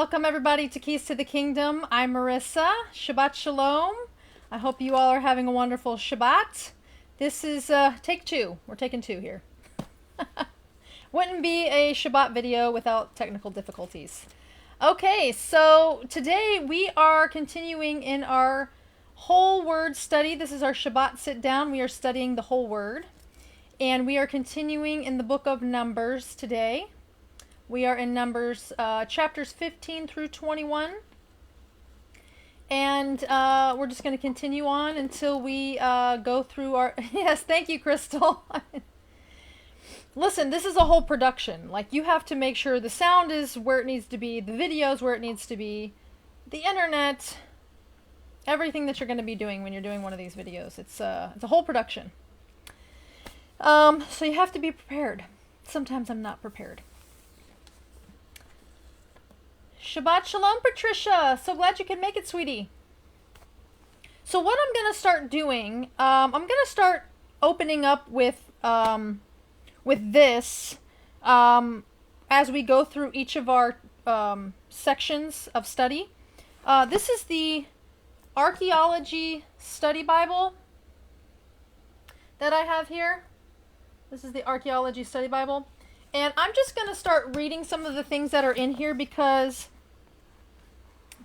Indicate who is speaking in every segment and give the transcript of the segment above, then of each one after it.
Speaker 1: Welcome everybody to Keys to the Kingdom. I'm Marissa. Shabbat Shalom. I hope you all are having a wonderful Shabbat. This is take two. We're taking two here. Wouldn't be a Shabbat video without technical difficulties. Okay, so today we are continuing in our whole word study. This is our Shabbat sit down. We are studying the whole word. And we are continuing in the book of Numbers today. We are in Numbers chapters 15 through 21. And we're just going to continue on until we go through our... Yes, thank you, Crystal. Listen, this is a whole production. Like, you have to make sure the sound is where it needs to be, the video's where it needs to be, the internet, everything that you're going to be doing when you're doing one of these videos. It's a whole production. So you have to be prepared. Sometimes I'm not prepared. Shabbat Shalom, Patricia. So glad you can make it, sweetie. So what I'm going to start doing, I'm going to start opening up with this as we go through each of our sections of study. This is the Archaeology Study Bible that I have here. This is the Archaeology Study Bible. And I'm just going to start reading some of the things that are in here because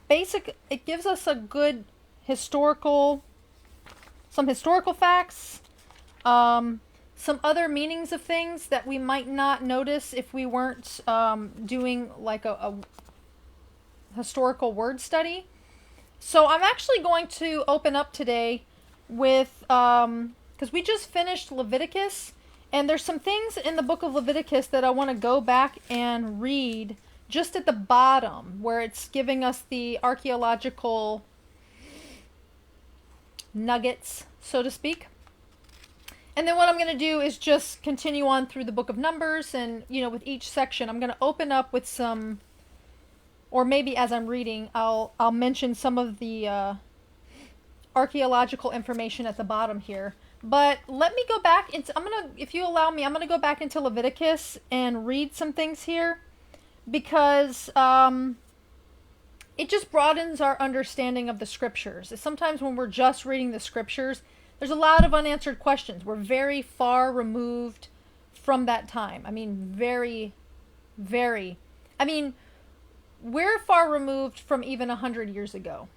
Speaker 1: it gives us a good some historical facts, some other meanings of things that we might not notice if we weren't doing like a historical word study. So I'm actually going to open up today with, because we just finished Leviticus. And there's some things in the book of Leviticus that I want to go back and read just at the bottom where it's giving us the archaeological nuggets, so to speak. And then what I'm going to do is just continue on through the book of Numbers, and, you know, with each section I'm going to open up with some, or maybe as I'm reading, I'll mention some of the archaeological information at the bottom here. But let me go back into, if you allow me, I'm going to go back into Leviticus and read some things here because it just broadens our understanding of the scriptures. Sometimes when we're just reading the scriptures, there's a lot of unanswered questions. We're very far removed from that time. I mean, very, very. I mean, we're far removed from even 100 years ago.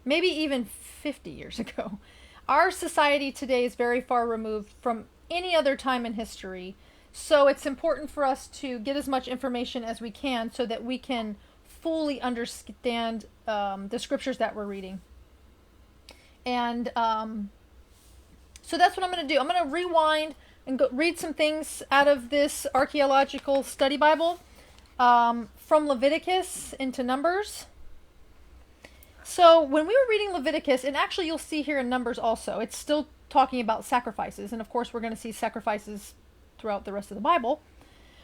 Speaker 1: Maybe even 50 years ago. Our society today is very far removed from any other time in history, so it's important for us to get as much information as we can so that we can fully understand the scriptures that we're reading. And so that's what I'm going to do. I'm going to rewind and read some things out of this Archaeological Study Bible from Leviticus into Numbers. So when we were reading Leviticus, and actually you'll see here in Numbers also, it's still talking about sacrifices. And of course we're going to see sacrifices throughout the rest of the Bible.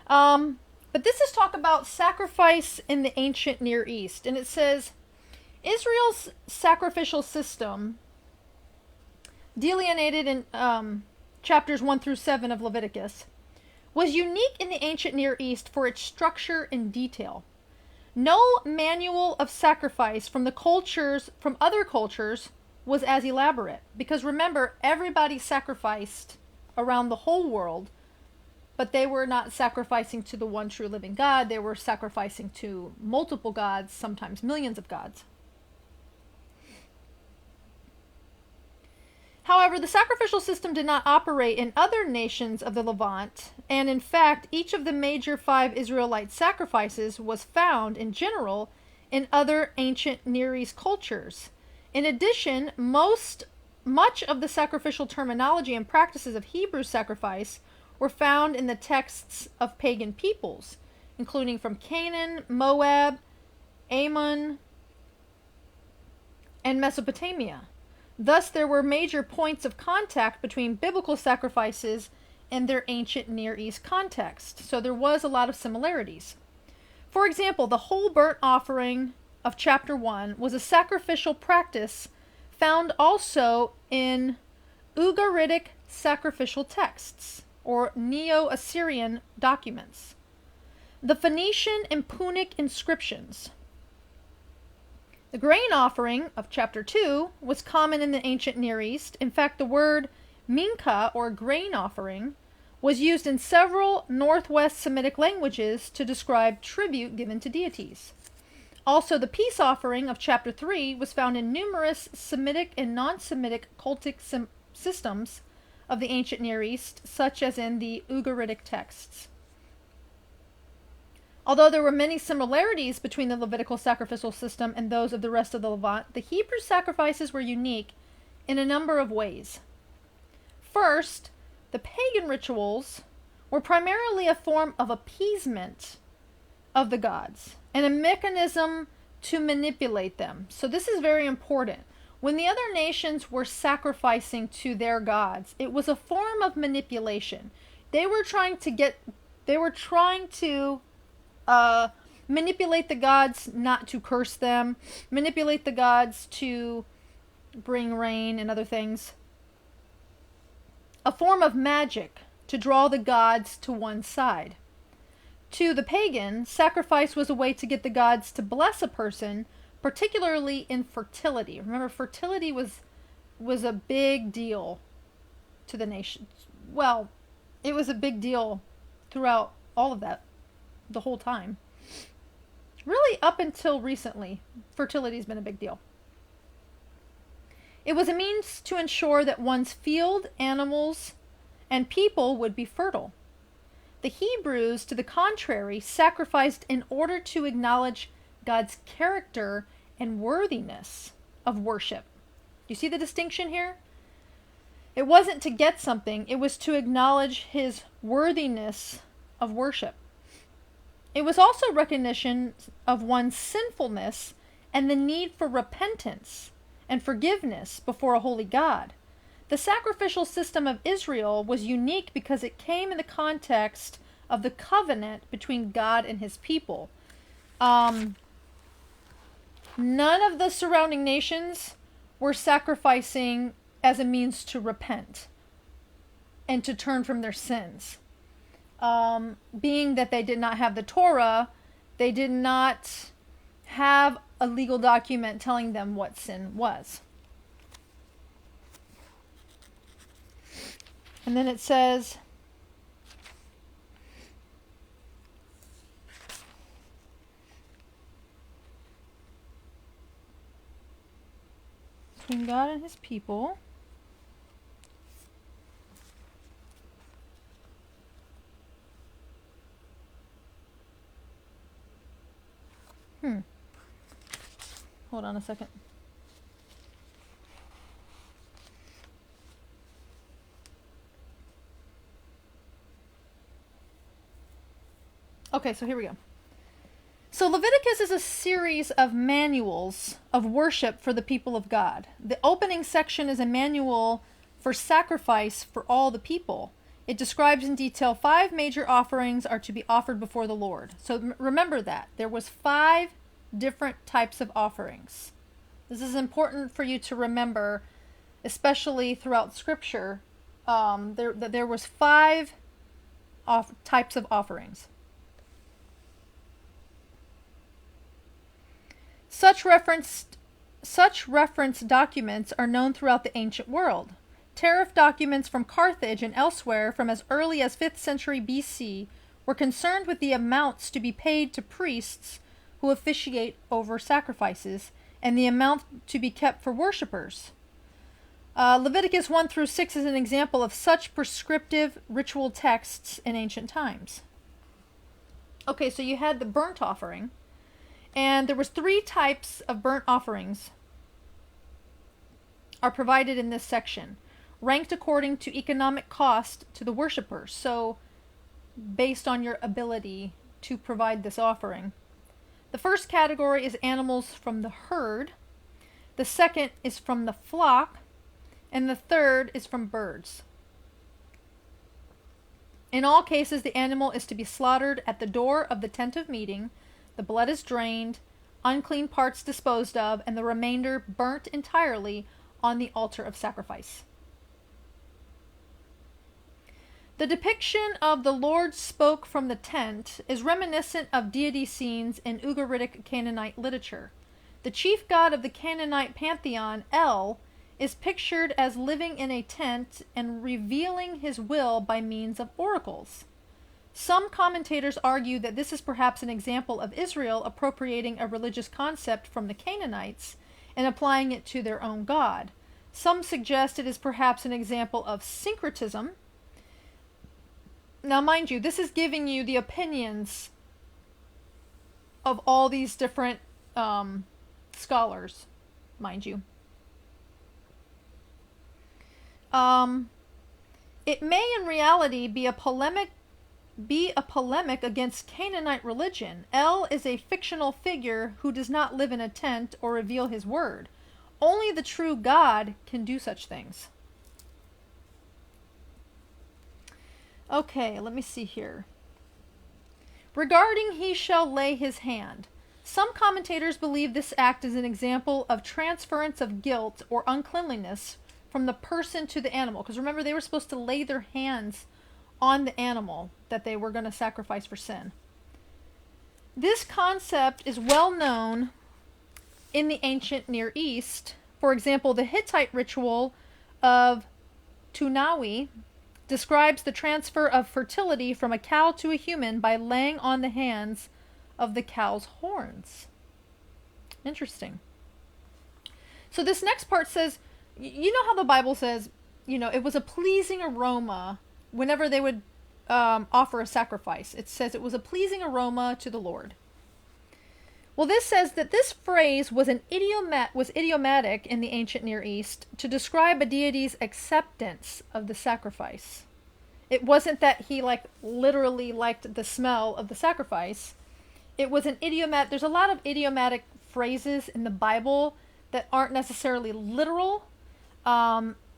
Speaker 1: But this is talk about sacrifice in the ancient Near East. And it says, Israel's sacrificial system, delineated in chapters 1 through 7 of Leviticus, was unique in the ancient Near East for its structure and detail. No manual of sacrifice from other cultures was as elaborate. Because remember, everybody sacrificed around the whole world, but they were not sacrificing to the one true living God. They were sacrificing to multiple gods, sometimes millions of gods. However, the sacrificial system did not operate in other nations of the Levant, and in fact, each of the major 5 Israelite sacrifices was found, in general, in other ancient Near East cultures. In addition, much of the sacrificial terminology and practices of Hebrew sacrifice were found in the texts of pagan peoples, including from Canaan, Moab, Ammon, and Mesopotamia. Thus, there were major points of contact between biblical sacrifices and their ancient Near East context. So there was a lot of similarities. For example, the whole burnt offering of chapter 1 was a sacrificial practice found also in Ugaritic sacrificial texts, or Neo-Assyrian documents. The Phoenician and Punic inscriptions The grain offering of chapter 2 was common in the ancient Near East. In fact, the word mincha, or grain offering, was used in several Northwest Semitic languages to describe tribute given to deities. Also, the peace offering of chapter 3 was found in numerous Semitic and non-Semitic cultic systems of the ancient Near East, such as in the Ugaritic texts. Although there were many similarities between the Levitical sacrificial system and those of the rest of the Levant, the Hebrew sacrifices were unique in a number of ways. First, the pagan rituals were primarily a form of appeasement of the gods and a mechanism to manipulate them. So this is very important. When the other nations were sacrificing to their gods, it was a form of manipulation. They were trying to manipulate the gods not to curse them, manipulate the gods to bring rain and other things. A form of magic to draw the gods to one side. To the pagan, sacrifice was a way to get the gods to bless a person, particularly in fertility. Remember, fertility was a big deal to the nation. Well, it was a big deal throughout all of that, the whole time. Really, up until recently, fertility's been a big deal. It was a means to ensure that one's field, animals, and people would be fertile. The Hebrews, to the contrary, sacrificed in order to acknowledge God's character and worthiness of worship. Do you see the distinction here? It wasn't to get something, it was to acknowledge his worthiness of worship. It was also recognition of one's sinfulness and the need for repentance and forgiveness before a holy God. The sacrificial system of Israel was unique because it came in the context of the covenant between God and his people. None of the surrounding nations were sacrificing as a means to repent and to turn from their sins. Being that they did not have the Torah, they did not have a legal document telling them what sin was. And then it says, between God and his people, hold on a second. Okay, so here we go. So Leviticus is a series of manuals of worship for the people of God. The opening section is a manual for sacrifice for all the people. It describes in detail 5 major offerings are to be offered before the Lord. So remember that. There was 5 different types of offerings. This is important for you to remember, especially throughout Scripture. There was 5 types of offerings. Such reference documents are known throughout the ancient world. Tariff documents from Carthage and elsewhere from as early as 5th century BC were concerned with the amounts to be paid to priests who officiate over sacrifices and the amount to be kept for worshippers. Leviticus 1 through 6 is an example of such prescriptive ritual texts in ancient times. Okay, so you had the burnt offering, and there was 3 types of burnt offerings are provided in this section, ranked according to economic cost to the worshippers, so based on your ability to provide this offering. The first category is animals from the herd, the second is from the flock, and the third is from birds. In all cases, the animal is to be slaughtered at the door of the tent of meeting, the blood is drained, unclean parts disposed of, and the remainder burnt entirely on the altar of sacrifice. The depiction of the Lord spoke from the tent is reminiscent of deity scenes in Ugaritic Canaanite literature. The chief god of the Canaanite pantheon, El, is pictured as living in a tent and revealing his will by means of oracles. Some commentators argue that this is perhaps an example of Israel appropriating a religious concept from the Canaanites and applying it to their own god. Some suggest it is perhaps an example of syncretism. Now, mind you, this is giving you the opinions of all these different scholars, mind you. It may in reality be a polemic against Canaanite religion. El is a fictional figure who does not live in a tent or reveal his word. Only the true God can do such things. Okay, let me see here. Regarding he shall lay his hand. Some commentators believe this act is an example of transference of guilt or uncleanliness from the person to the animal. Because remember, they were supposed to lay their hands on the animal that they were going to sacrifice for sin. This concept is well known in the ancient Near East. For example, the Hittite ritual of Tunawi describes the transfer of fertility from a cow to a human by laying on the hands of the cow's horns. Interesting. So this next part says, you know how the Bible says, it was a pleasing aroma whenever they would offer a sacrifice. It says it was a pleasing aroma to the Lord. Well, this says that this phrase was idiomatic in the ancient Near East to describe a deity's acceptance of the sacrifice. It wasn't that he literally liked the smell of the sacrifice. It was an idiomatic. There's a lot of idiomatic phrases in the Bible that aren't necessarily literal.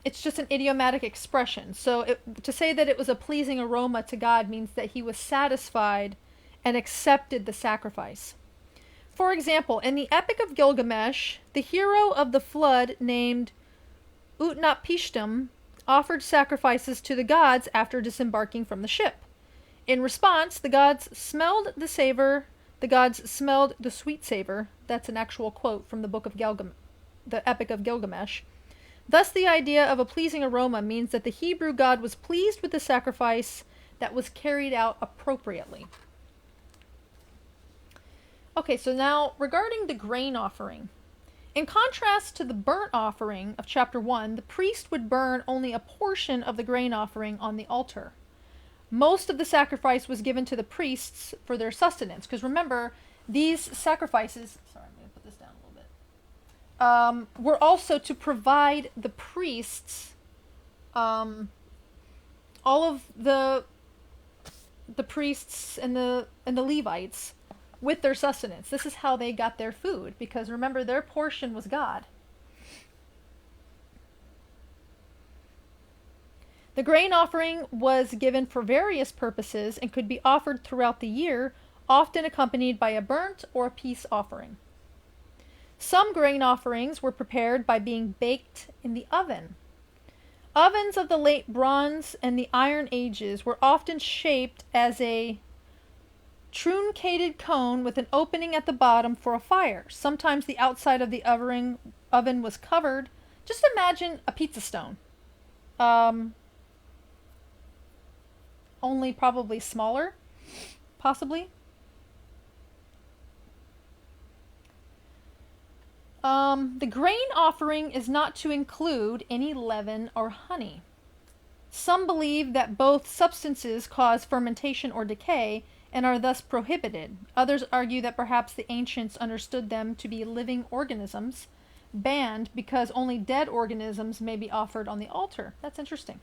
Speaker 1: It's just an idiomatic expression. So to say that it was a pleasing aroma to God means that he was satisfied and accepted the sacrifice. For example, in the Epic of Gilgamesh, the hero of the flood named Utnapishtim offered sacrifices to the gods after disembarking from the ship. In response, the gods smelled the savor. The gods smelled the sweet savor. That's an actual quote from the book of the Epic of Gilgamesh. Thus, the idea of a pleasing aroma means that the Hebrew god was pleased with the sacrifice that was carried out appropriately. Okay, so now regarding the grain offering. In contrast to the burnt offering of chapter 1, the priest would burn only a portion of the grain offering on the altar. Most of the sacrifice was given to the priests for their sustenance. Because remember, these sacrifices, sorry, I'm going to put this down a little bit, were also to provide the priests, all of the priests and the Levites, with their sustenance. This is how they got their food, because remember, their portion was God. The grain offering was given for various purposes and could be offered throughout the year, often accompanied by a burnt or a peace offering. Some grain offerings were prepared by being baked in the oven. Ovens of the late Bronze and the Iron Ages were often shaped as a truncated cone with an opening at the bottom for a fire. Sometimes the outside of the oven was covered. Just imagine a pizza stone. Only probably smaller, possibly. The grain offering is not to include any leaven or honey. Some believe that both substances cause fermentation or decay and are thus prohibited. Others argue that perhaps the ancients understood them to be living organisms, banned because only dead organisms may be offered on the altar. That's interesting.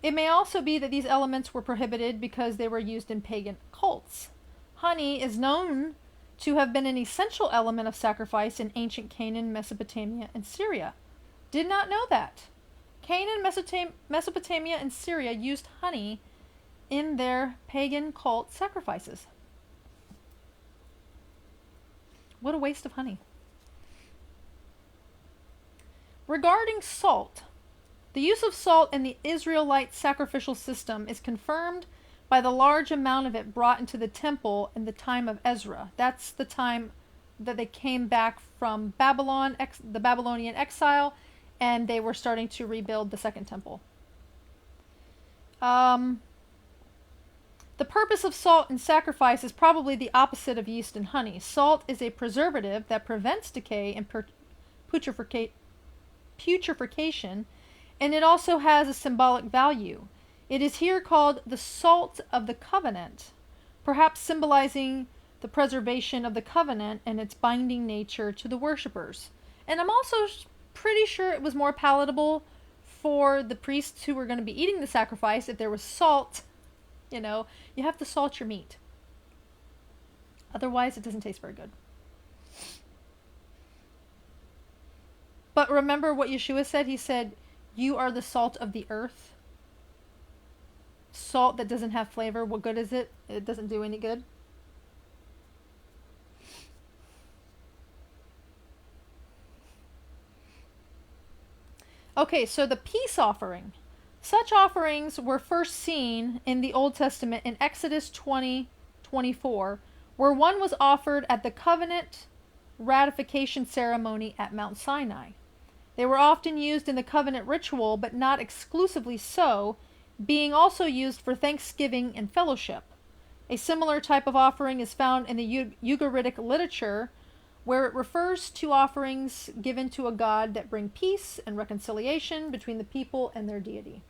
Speaker 1: It may also be that these elements were prohibited because they were used in pagan cults. Honey is known to have been an essential element of sacrifice in ancient Canaan, Mesopotamia, and Syria. Did not know that. Canaan, Mesopotamia, and Syria used honey in their pagan cult sacrifices. What a waste of honey. Regarding salt, the use of salt in the Israelite sacrificial system is confirmed by the large amount of it brought into the temple in the time of Ezra. That's the time that they came back from Babylon, the Babylonian exile, and they were starting to rebuild the Second Temple. The purpose of salt in sacrifice is probably the opposite of yeast and honey. Salt is a preservative that prevents decay and putrefaction, and it also has a symbolic value. It is here called the salt of the covenant, perhaps symbolizing the preservation of the covenant and its binding nature to the worshippers. And I'm also pretty sure it was more palatable for the priests who were going to be eating the sacrifice if there was salt. You know, you have to salt your meat. Otherwise, it doesn't taste very good. But remember what Yeshua said? He said, "You are the salt of the earth." Salt that doesn't have flavor, what good is it? It doesn't do any good. Okay, so the peace offering. Such offerings were first seen in the Old Testament in Exodus 20:24, where one was offered at the covenant ratification ceremony at Mount Sinai. They were often used in the covenant ritual, but not exclusively so, being also used for thanksgiving and fellowship. A similar type of offering is found in the Ugaritic literature, where it refers to offerings given to a god that bring peace and reconciliation between the people and their deity.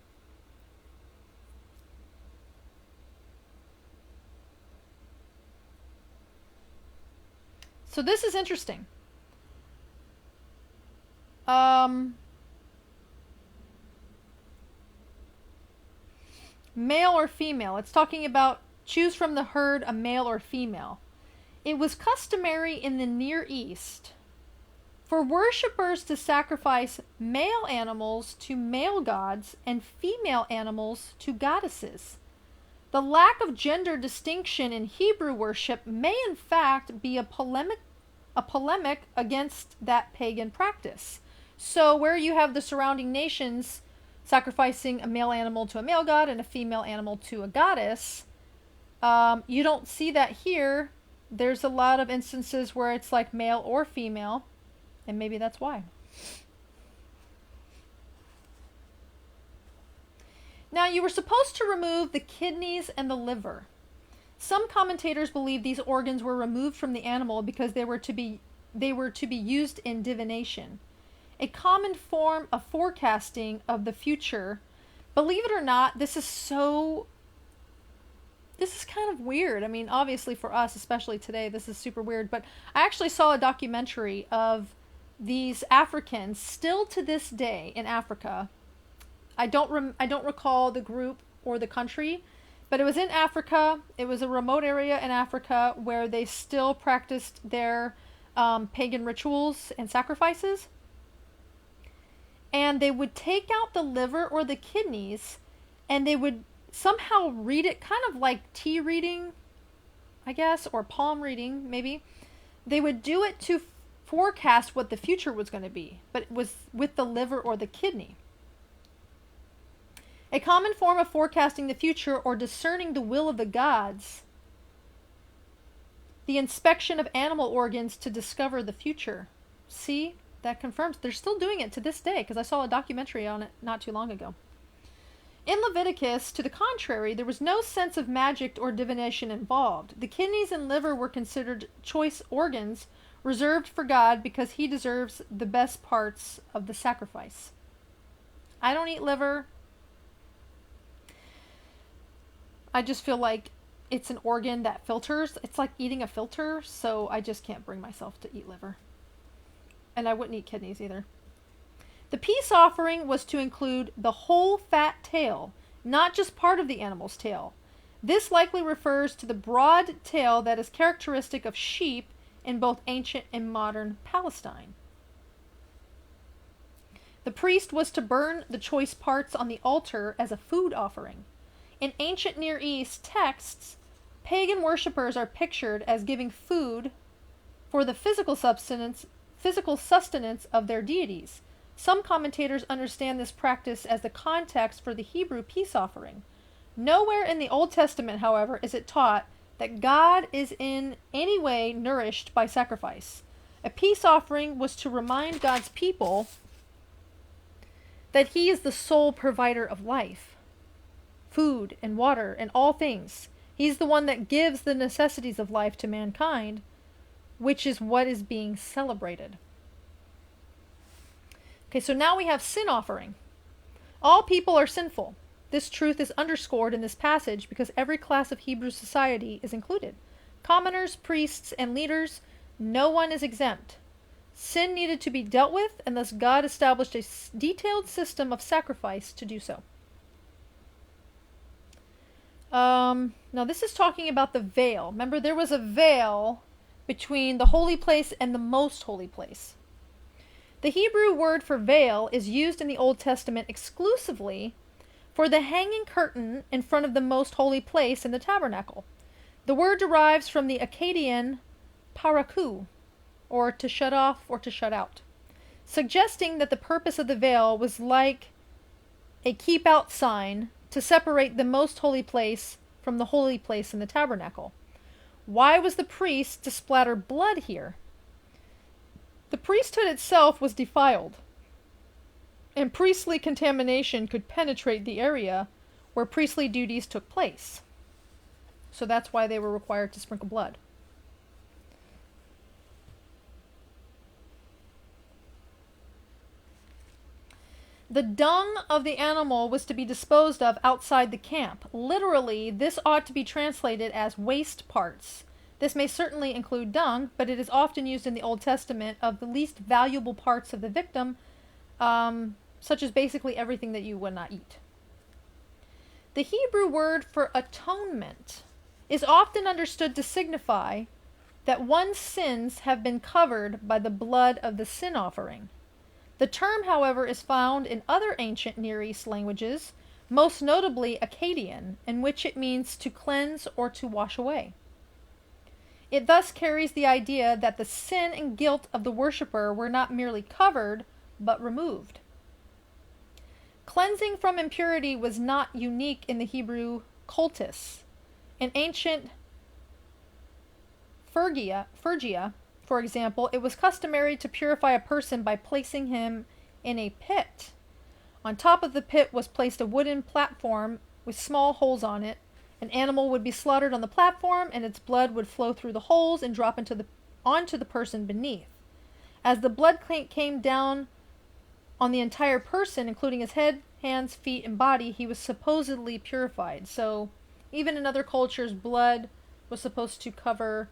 Speaker 1: So this is interesting. Male or female. It's talking about choose from the herd a male or female. It was customary in the Near East for worshippers to sacrifice male animals to male gods and female animals to goddesses. The lack of gender distinction in Hebrew worship may in fact be a polemic against that pagan practice. So where you have the surrounding nations sacrificing a male animal to a male god and a female animal to a goddess, you don't see that here. There's a lot of instances where it's like male or female, and maybe that's why. Now, you were supposed to remove the kidneys and the liver. Some commentators believe these organs were removed from the animal because they were to be used in divination, a common form of forecasting of the future. Believe it or not, this is kind of weird. I mean, obviously for us, especially today, this is super weird. But I actually saw a documentary of these Africans still to this day in Africa. I don't recall the group or the country, but it was in Africa. It was a remote area in Africa where they still practiced their pagan rituals and sacrifices. And they would take out the liver or the kidneys, and they would somehow read it, kind of like tea reading, I guess, or palm reading, maybe. They would do it to forecast what the future was going to be, but it was with the liver or the kidney. A common form of forecasting the future or discerning the will of the gods. The inspection of animal organs to discover the future. See, that confirms they're still doing it to this day, because I saw a documentary on it not too long ago. In Leviticus, to the contrary, there was no sense of magic or divination involved. The kidneys and liver were considered choice organs reserved for God because he deserves the best parts of the sacrifice. I don't eat liver. I just feel like it's an organ that filters. It's like eating a filter, so I just can't bring myself to eat liver. And I wouldn't eat kidneys either. The peace offering was to include the whole fat tail, not just part of the animal's tail. This likely refers to the broad tail that is characteristic of sheep in both ancient and modern Palestine. The priest was to burn the choice parts on the altar as a food offering. In ancient Near East texts, pagan worshippers are pictured as giving food for the physical sustenance of their deities. Some commentators understand this practice as the context for the Hebrew peace offering. Nowhere in the Old Testament, however, is it taught that God is in any way nourished by sacrifice. A peace offering was to remind God's people that He is the sole provider of life, food and water and all things. He's the one that gives the necessities of life to mankind, which is what is being celebrated. Okay, so now we have sin offering. All people are sinful. This truth is underscored in this passage because every class of Hebrew society is included. Commoners, priests, and leaders, no one is exempt. Sin needed to be dealt with, and thus God established a detailed system of sacrifice to do so. Now this is talking about the veil. Remember, there was a veil between the holy place and the most holy place. The Hebrew word for veil is used in the Old Testament exclusively for the hanging curtain in front of the most holy place in the tabernacle. The word derives from the Akkadian paraku, or to shut off or to shut out, suggesting that the purpose of the veil was like a keep out sign to separate the most holy place from the holy place in the tabernacle. Why was the priest to splatter blood here? The priesthood itself was defiled, and priestly contamination could penetrate the area where priestly duties took place. So that's why they were required to sprinkle blood. The dung of the animal was to be disposed of outside the camp. Literally, this ought to be translated as waste parts. This may certainly include dung, but it is often used in the Old Testament of the least valuable parts of the victim, such as basically everything that you would not eat. The Hebrew word for atonement is often understood to signify that one's sins have been covered by the blood of the sin offering. The term, however, is found in other ancient Near East languages, most notably Akkadian, in which it means to cleanse or to wash away. It thus carries the idea that the sin and guilt of the worshipper were not merely covered, but removed. Cleansing from impurity was not unique in the Hebrew cultus. In ancient Phrygia, for example, it was customary to purify a person by placing him in a pit. On top of the pit was placed a wooden platform with small holes on it. An animal would be slaughtered on the platform, and its blood would flow through the holes and drop onto the person beneath. As the blood came down on the entire person, including his head, hands, feet, and body, he was supposedly purified. So even in other cultures, blood was supposed to cover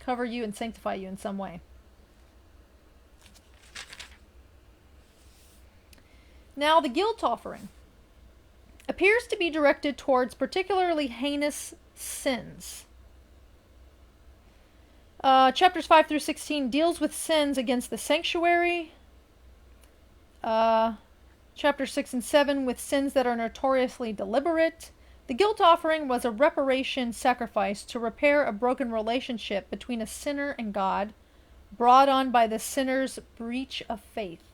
Speaker 1: you and sanctify you in some way. Now, the guilt offering appears to be directed towards particularly heinous sins. Chapters 5 through 16 deals with sins against the sanctuary. Chapters 6 and 7 with sins that are notoriously deliberate. The guilt offering was a reparation sacrifice to repair a broken relationship between a sinner and God, brought on by the sinner's breach of faith.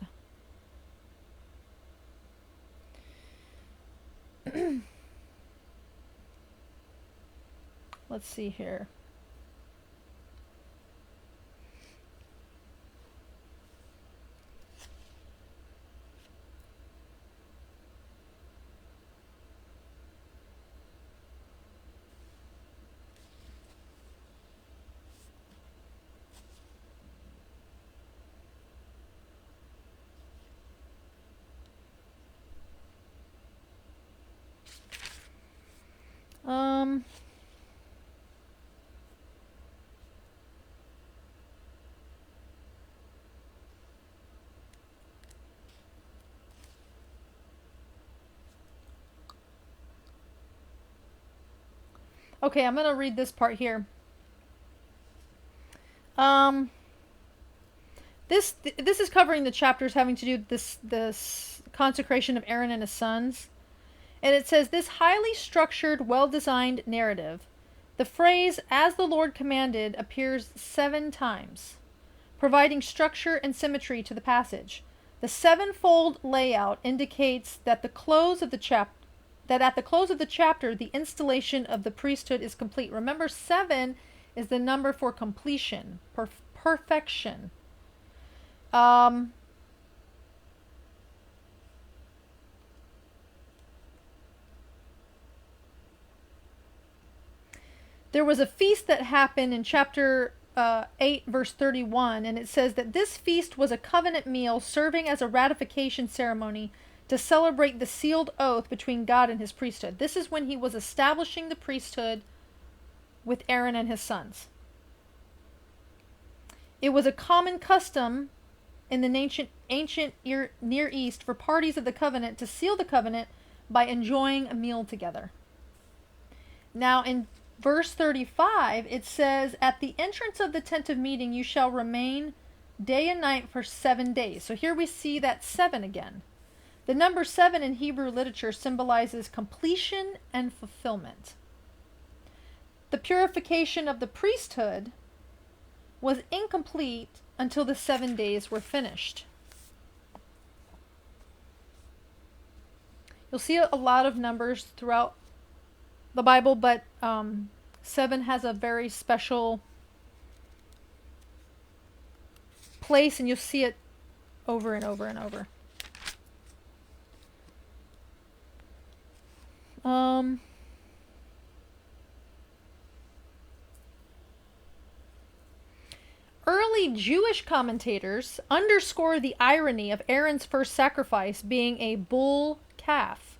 Speaker 1: Let's see here. Okay, I'm going to read this part here. This is covering the chapters having to do with this consecration of Aaron and his sons. And it says, this highly structured, well-designed narrative, the phrase, as the Lord commanded, appears 7 times, providing structure and symmetry to the passage. The 7-fold layout indicates that the close of the chapter that at the close of the chapter, the installation of the priesthood is complete. Remember, 7 is the number for completion, perfection. There was a feast that happened in chapter 8, verse 31, and it says that this feast was a covenant meal serving as a ratification ceremony to celebrate the sealed oath between God and his priesthood. This is when he was establishing the priesthood with Aaron and his sons. It was a common custom in the ancient Near East for parties of the covenant to seal the covenant by enjoying a meal together. Now in verse 35, it says, at the entrance of the tent of meeting you shall remain day and night for 7 days. So here we see that 7 again. The number 7 in Hebrew literature symbolizes completion and fulfillment. The purification of the priesthood was incomplete until the 7 days were finished. You'll see a lot of numbers throughout the Bible, but 7 has a very special place, and you'll see it over and over and over. Early Jewish commentators underscore the irony of Aaron's first sacrifice being a bull calf.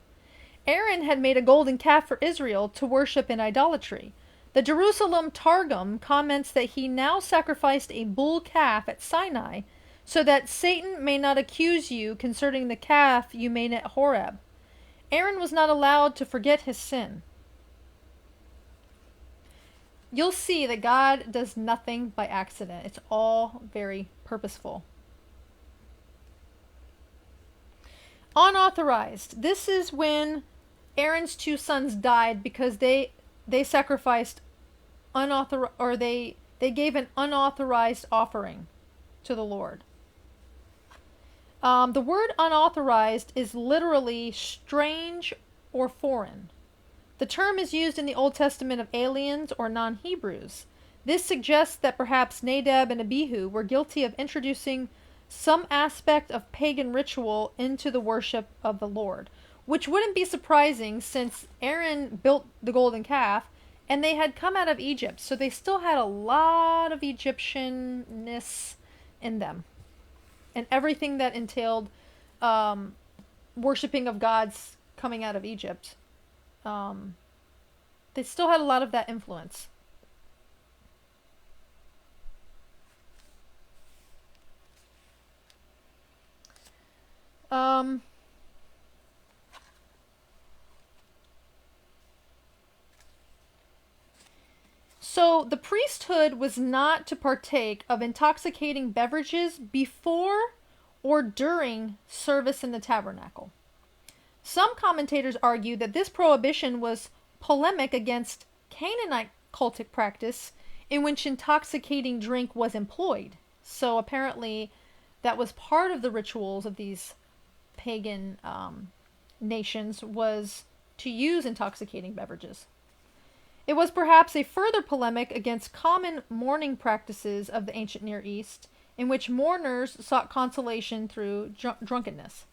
Speaker 1: Aaron had made a golden calf for Israel to worship in idolatry. The Jerusalem Targum comments that he now sacrificed a bull calf at Sinai so that Satan may not accuse you concerning the calf you made at Horeb. Aaron was not allowed to forget his sin. You'll see that God does nothing by accident. It's all very purposeful. Unauthorized. This is when Aaron's 2 sons died because they sacrificed unauthorized, or they gave an unauthorized offering to the Lord. The word unauthorized is literally strange or foreign. The term is used in the Old Testament of aliens or non-Hebrews. This suggests that perhaps Nadab and Abihu were guilty of introducing some aspect of pagan ritual into the worship of the Lord, which wouldn't be surprising since Aaron built the golden calf and they had come out of Egypt, so they still had a lot of Egyptianness in them and everything that entailed worshiping of gods coming out of Egypt. They still had a lot of that influence. So the priesthood was not to partake of intoxicating beverages before or during service in the tabernacle. Some commentators argue that this prohibition was polemic against Canaanite cultic practice in which intoxicating drink was employed. So apparently that was part of the rituals of these pagan nations, was to use intoxicating beverages. It was perhaps a further polemic against common mourning practices of the ancient Near East, in which mourners sought consolation through drunkenness.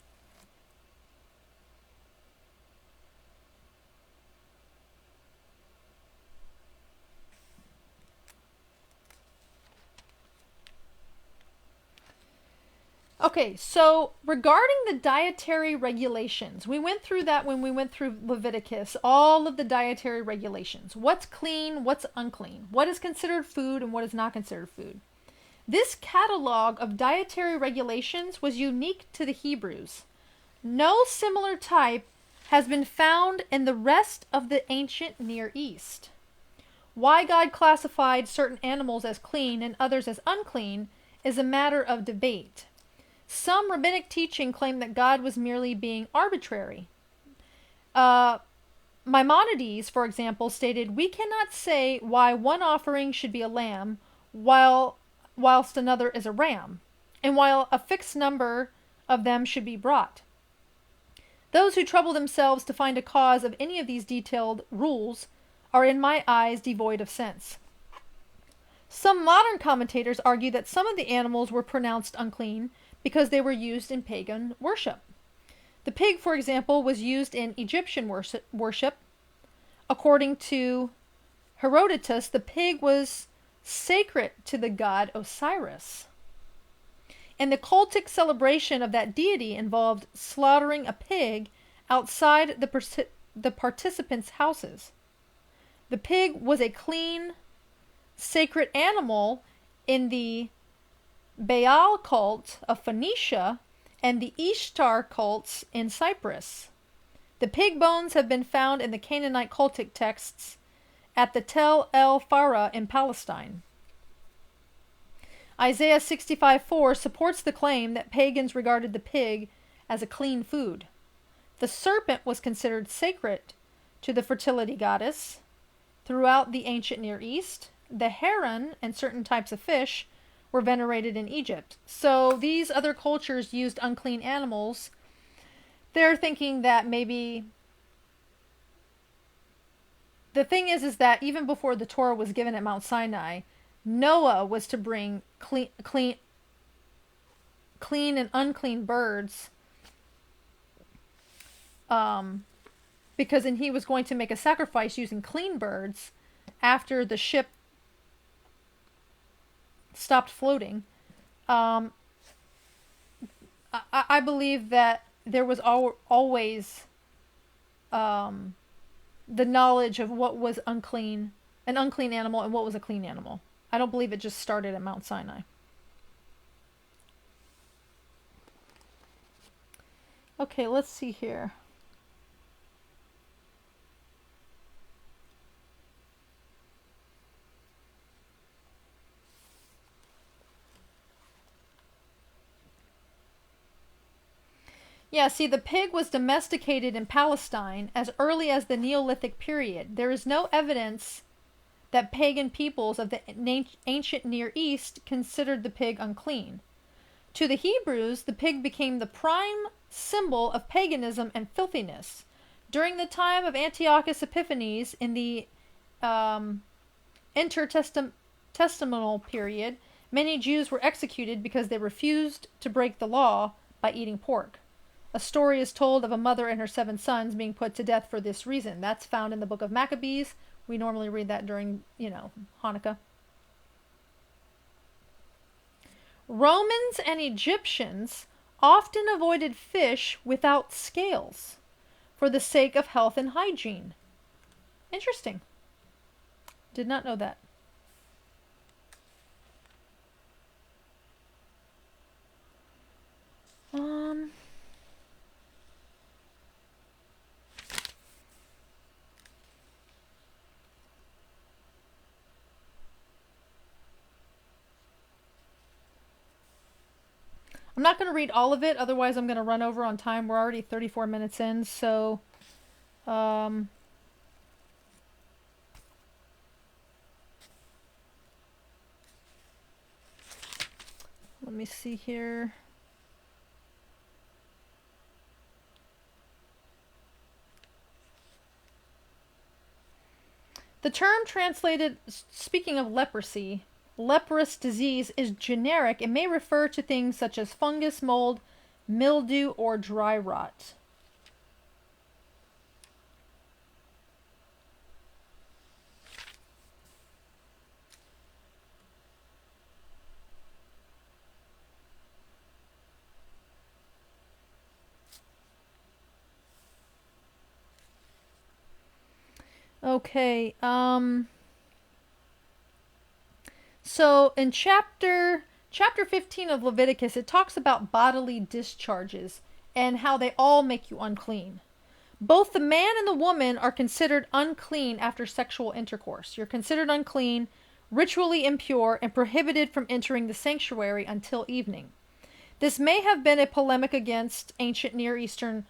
Speaker 1: Okay, so regarding the dietary regulations, we went through that when we went through Leviticus, all of the dietary regulations. What's clean, what's unclean, what is considered food and what is not considered food. This catalog of dietary regulations was unique to the Hebrews. No similar type has been found in the rest of the ancient Near East. Why God classified certain animals as clean and others as unclean is a matter of debate. Some rabbinic teaching claim that God was merely being arbitrary. Maimonides, for example, stated, "We cannot say why one offering should be a lamb whilst another is a ram, and while a fixed number of them should be brought. Those who trouble themselves to find a cause of any of these detailed rules are in my eyes devoid of sense. Some modern commentators argue that some of the animals were pronounced unclean because they were used in pagan worship. The pig, for example, was used in Egyptian worship. According to Herodotus, the pig was sacred to the god Osiris. And the cultic celebration of that deity involved slaughtering a pig outside the participants' houses. The pig was a clean, sacred animal in the Baal cult of Phoenicia and the Ishtar cults in Cyprus. The pig bones have been found in the Canaanite cultic texts at the Tel El Farah in Palestine. Isaiah 65:4 supports the claim that pagans regarded the pig as a clean food. The serpent was considered sacred to the fertility goddess. Throughout the ancient Near East, the heron and certain types of fish were venerated in Egypt. So these other cultures used unclean animals. They're thinking that maybe the thing is that even before the Torah was given at Mount Sinai, Noah was to bring clean and unclean birds, because then he was going to make a sacrifice using clean birds after the ship stopped floating. I believe that there was always the knowledge of what was an unclean animal and what was a clean animal. I don't believe it just started at Mount Sinai. Okay, let's see here. Yeah, see, the pig was domesticated in Palestine as early as the Neolithic period. There is no evidence that pagan peoples of the ancient Near East considered the pig unclean. To the Hebrews, the pig became the prime symbol of paganism and filthiness. During the time of Antiochus Epiphanes in the intertestamental period, many Jews were executed because they refused to break the law by eating pork. A story is told of a mother and her 7 sons being put to death for this reason. That's found in the book of Maccabees. We normally read that during, Hanukkah. Romans and Egyptians often avoided fish without scales for the sake of health and hygiene. Interesting. Did not know that. I'm not going to read all of it, otherwise I'm going to run over on time. We're already 34 minutes in, so let me see here. The term translated, speaking of leprosy, leprous disease is generic and may refer to things such as fungus, mold, mildew, or dry rot. Okay, so in chapter 15 of Leviticus, it talks about bodily discharges and how they all make you unclean. Both the man and the woman are considered unclean after sexual intercourse. You're considered unclean, ritually impure, and prohibited from entering the sanctuary until evening. This may have been a polemic against ancient Near Eastern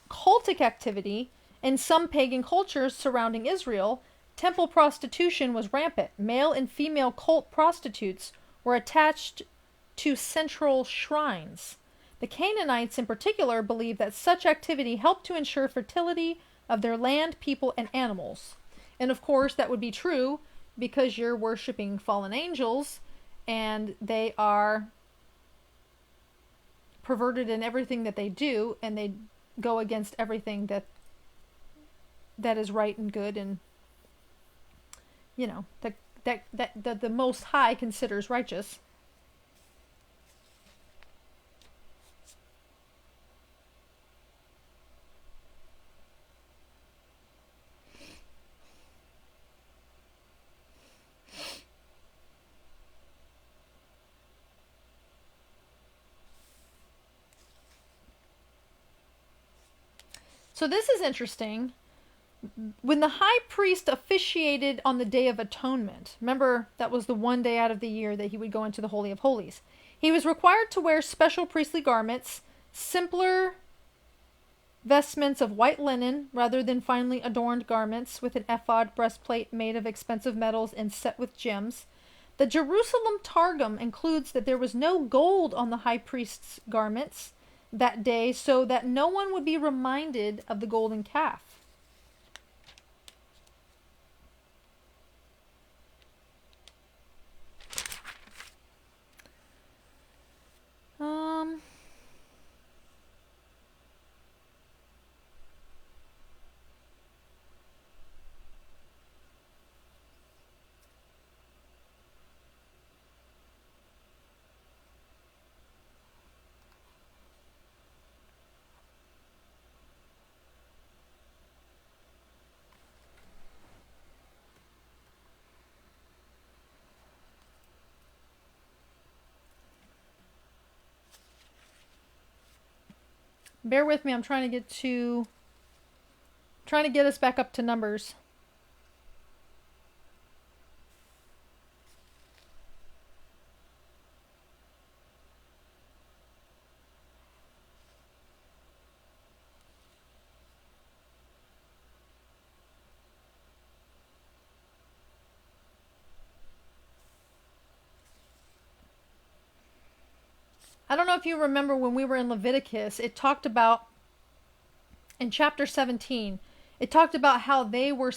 Speaker 1: cultic activity. In some pagan cultures surrounding Israel, temple prostitution was rampant. Male and female cult prostitutes were attached to central shrines. The Canaanites in particular believed that such activity helped to ensure fertility of their land, people, and animals. And of course, that would be true because you're worshiping fallen angels and they are perverted in everything that they do, and they go against everything that is right and good, and that the Most High considers righteous. So this is interesting. When the high priest officiated on the Day of Atonement, remember that was the one day out of the year that he would go into the Holy of Holies, he was required to wear special priestly garments, simpler vestments of white linen rather than finely adorned garments with an ephod breastplate made of expensive metals and set with gems. The Jerusalem Targum includes that there was no gold on the high priest's garments that day so that no one would be reminded of the golden calf. Bear with me, I'm trying to get us back up to Numbers. I don't know if you remember when we were in Leviticus, it talked about, in chapter 17, it talked about how they were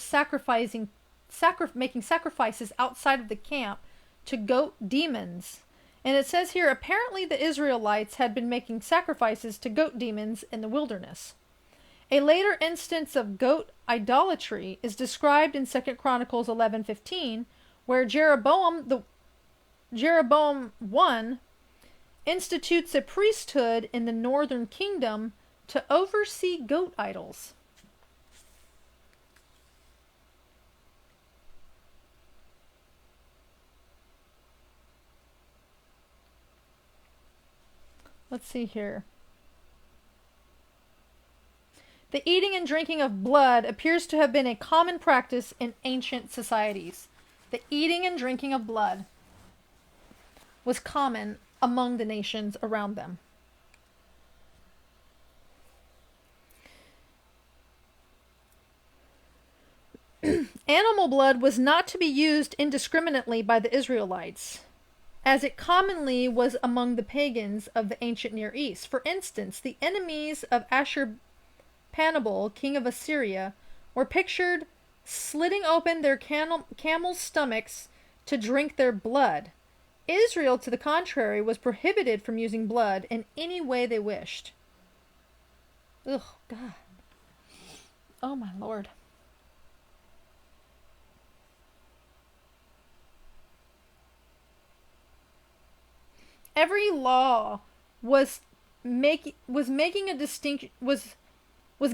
Speaker 1: making sacrifices outside of the camp to goat demons. And it says here, apparently the Israelites had been making sacrifices to goat demons in the wilderness. A later instance of goat idolatry is described in 2 Chronicles 11:15, where Jeroboam I institutes a priesthood in the northern kingdom to oversee goat idols. Let's see here. The eating and drinking of blood appears to have been a common practice in ancient societies. The eating and drinking of blood was common among the nations around them. Animal blood was not to be used indiscriminately by the Israelites, as it commonly was among the pagans of the ancient Near East. For instance, the enemies of Ashurbanipal, king of Assyria, were pictured slitting open their camels' stomachs to drink their blood. Israel, to the contrary, was prohibited from using blood in any way they wished. Ugh, God. Oh, my Lord. Every law was making a distinction, was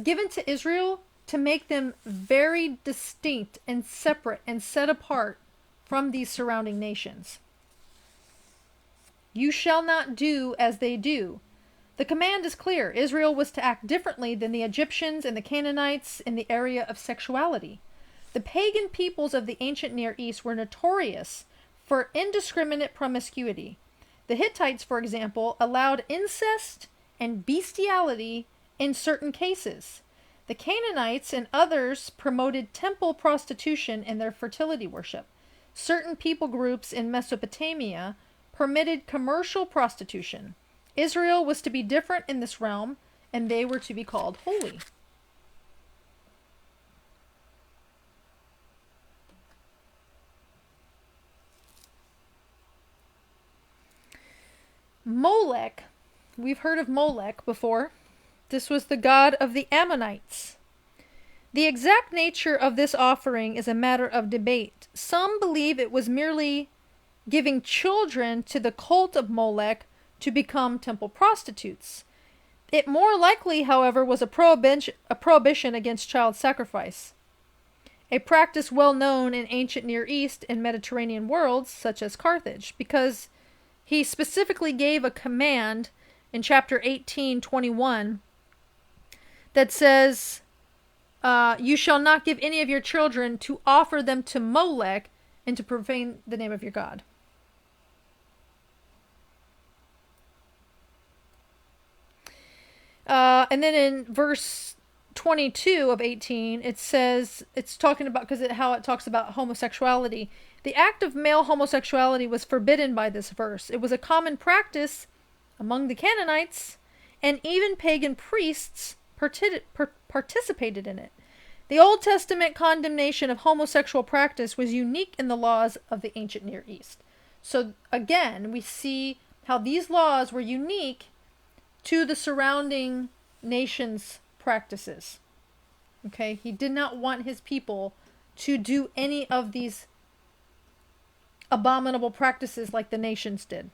Speaker 1: given to Israel to make them very distinct and separate and set apart from these surrounding nations. You shall not do as they do. The command is clear. Israel was to act differently than the Egyptians and the Canaanites in the area of sexuality. The pagan peoples of the ancient Near East were notorious for indiscriminate promiscuity. The Hittites, for example, allowed incest and bestiality in certain cases. The Canaanites and others promoted temple prostitution in their fertility worship. Certain people groups in Mesopotamia permitted commercial prostitution. Israel was to be different in this realm, and they were to be called holy. Molech, we've heard of Molech before. This was the god of the Ammonites. The exact nature of this offering is a matter of debate. Some believe it was merely giving children to the cult of Molech to become temple prostitutes. It more likely, however, was a prohibition against child sacrifice, a practice well known in ancient Near East and Mediterranean worlds, such as Carthage, because he specifically gave a command in chapter 18:21 that says, you shall not give any of your children to offer them to Molech and to profane the name of your God. And then in verse 22 of 18, it says, it's talking about, how it talks about homosexuality. The act of male homosexuality was forbidden by this verse. It was a common practice among the Canaanites, and even pagan priests participated in it. The Old Testament condemnation of homosexual practice was unique in the laws of the ancient Near East. So again, we see how these laws were unique to the surrounding nations' practices. Okay, he did not want his people to do any of these abominable practices like the nations did.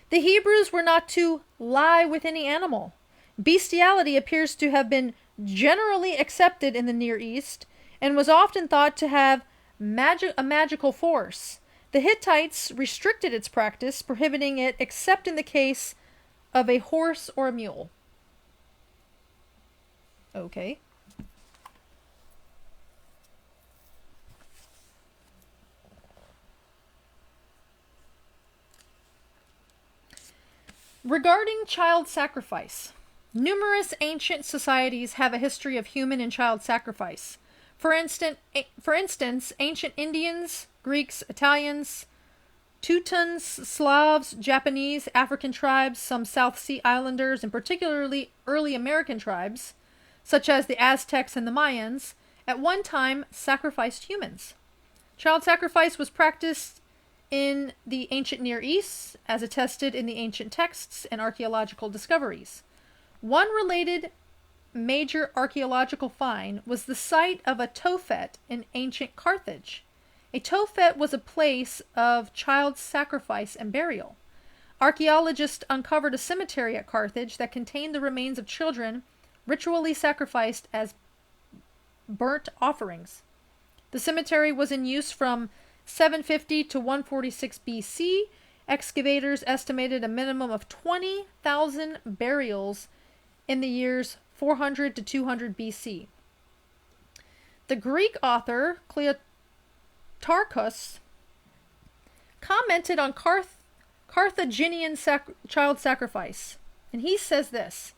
Speaker 1: The Hebrews were not to lie with any animal. Bestiality appears to have been generally accepted in the Near East and was often thought to have a magical force. The Hittites restricted its practice, prohibiting it except in the case of a horse or a mule. Okay. Regarding child sacrifice, numerous ancient societies have a history of human and child sacrifice. For instance, ancient Indians, Greeks, Italians, Teutons, Slavs, Japanese, African tribes, some South Sea Islanders, and particularly early American tribes, such as the Aztecs and the Mayans, at one time sacrificed humans. Child sacrifice was practiced in the ancient Near East, as attested in the ancient texts and archaeological discoveries. One related major archaeological find was the site of a Tophet in ancient Carthage. A Tophet was a place of child sacrifice and burial. Archaeologists uncovered a cemetery at Carthage that contained the remains of children ritually sacrificed as burnt offerings. The cemetery was in use from 750 to 146 BC. Excavators estimated a minimum of 20,000 burials in the years 400 to 200 BC. The Greek author Cleotarchus commented on Carthaginian child sacrifice, and he says this: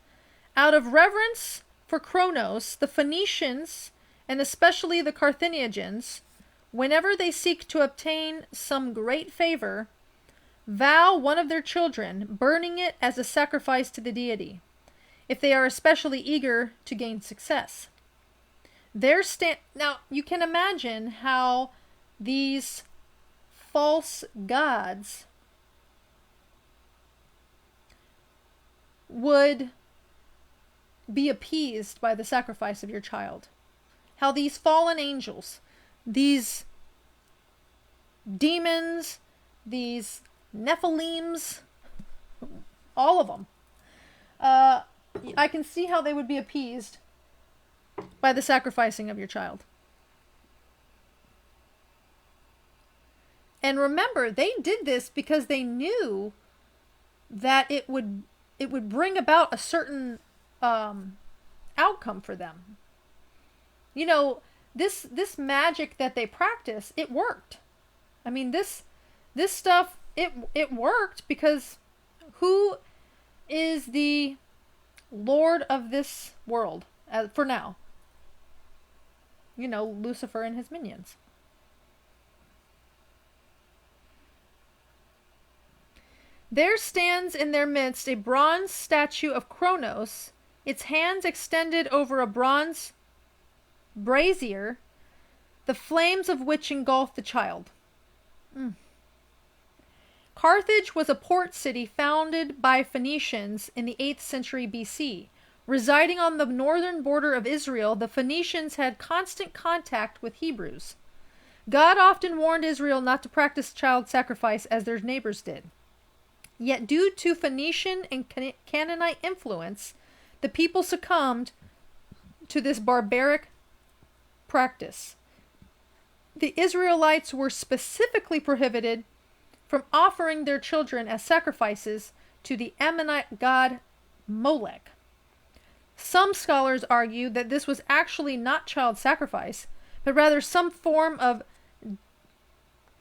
Speaker 1: out of reverence for Kronos, the Phoenicians, and especially the Carthaginians, whenever they seek to obtain some great favor, vow one of their children, burning it as a sacrifice to the deity, if they are especially eager to gain success. Now, you can imagine how these false gods would be appeased by the sacrifice of your child. How these fallen angels, these demons, these Nephilims, all of them, I can see how they would be appeased by the sacrificing of your child. And remember, they did this because they knew that it would bring about a certain outcome for them. You know, this magic that they practice, it worked. I mean, this stuff, it worked, because who is the Lord of this world for now? You know, Lucifer and his minions. There stands in their midst a bronze statue of Kronos, its hands extended over a bronze brazier, the flames of which engulf the child. Carthage was a port city founded by Phoenicians in the 8th century BC. Residing on the northern border of Israel, the Phoenicians had constant contact with Hebrews. God often warned Israel not to practice child sacrifice as their neighbors did. Yet due to Phoenician and Canaanite influence, the people succumbed to this barbaric practice. The Israelites were specifically prohibited from offering their children as sacrifices to the Ammonite god Molech. Some scholars argue that this was actually not child sacrifice, but rather some form of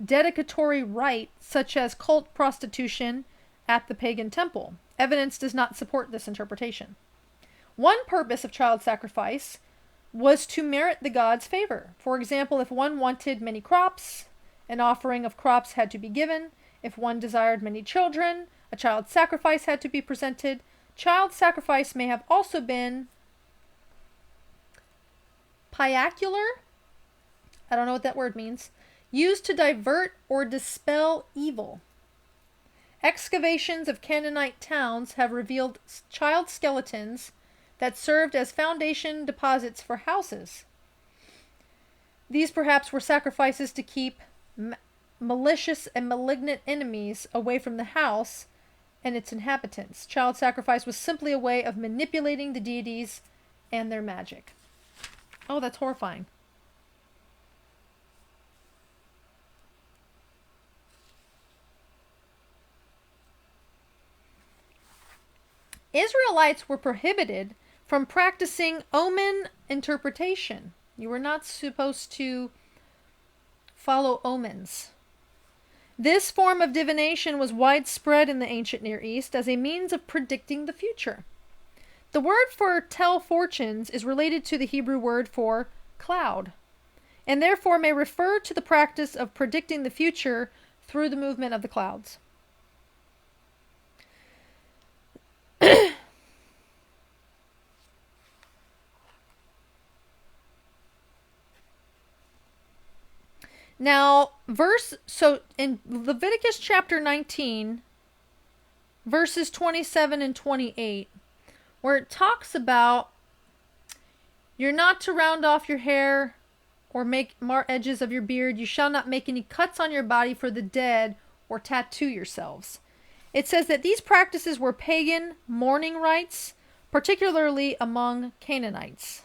Speaker 1: dedicatory rite, such as cult prostitution at the pagan temple. Evidence does not support this interpretation. One purpose of child sacrifice was to merit the gods' favor. For example, if one wanted many crops, an offering of crops had to be given. If one desired many children, a child sacrifice had to be presented. Child sacrifice may have also been piacular, I don't know what that word means, used to divert or dispel evil. Excavations of Canaanite towns have revealed child skeletons that served as foundation deposits for houses. These perhaps were sacrifices to keep malicious and malignant enemies away from the house and its inhabitants. Child sacrifice was simply a way of manipulating the deities and their magic. Oh, that's horrifying. Israelites were prohibited from practicing omen interpretation. You were not supposed to follow omens. This form of divination was widespread in the ancient Near East as a means of predicting the future. The word for tell fortunes is related to the Hebrew word for cloud, and therefore may refer to the practice of predicting the future through the movement of the clouds. Now, in Leviticus chapter 19, verses 27 and 28, where it talks about you're not to round off your hair or make edges of your beard. You shall not make any cuts on your body for the dead or tattoo yourselves. It says that these practices were pagan mourning rites, particularly among Canaanites.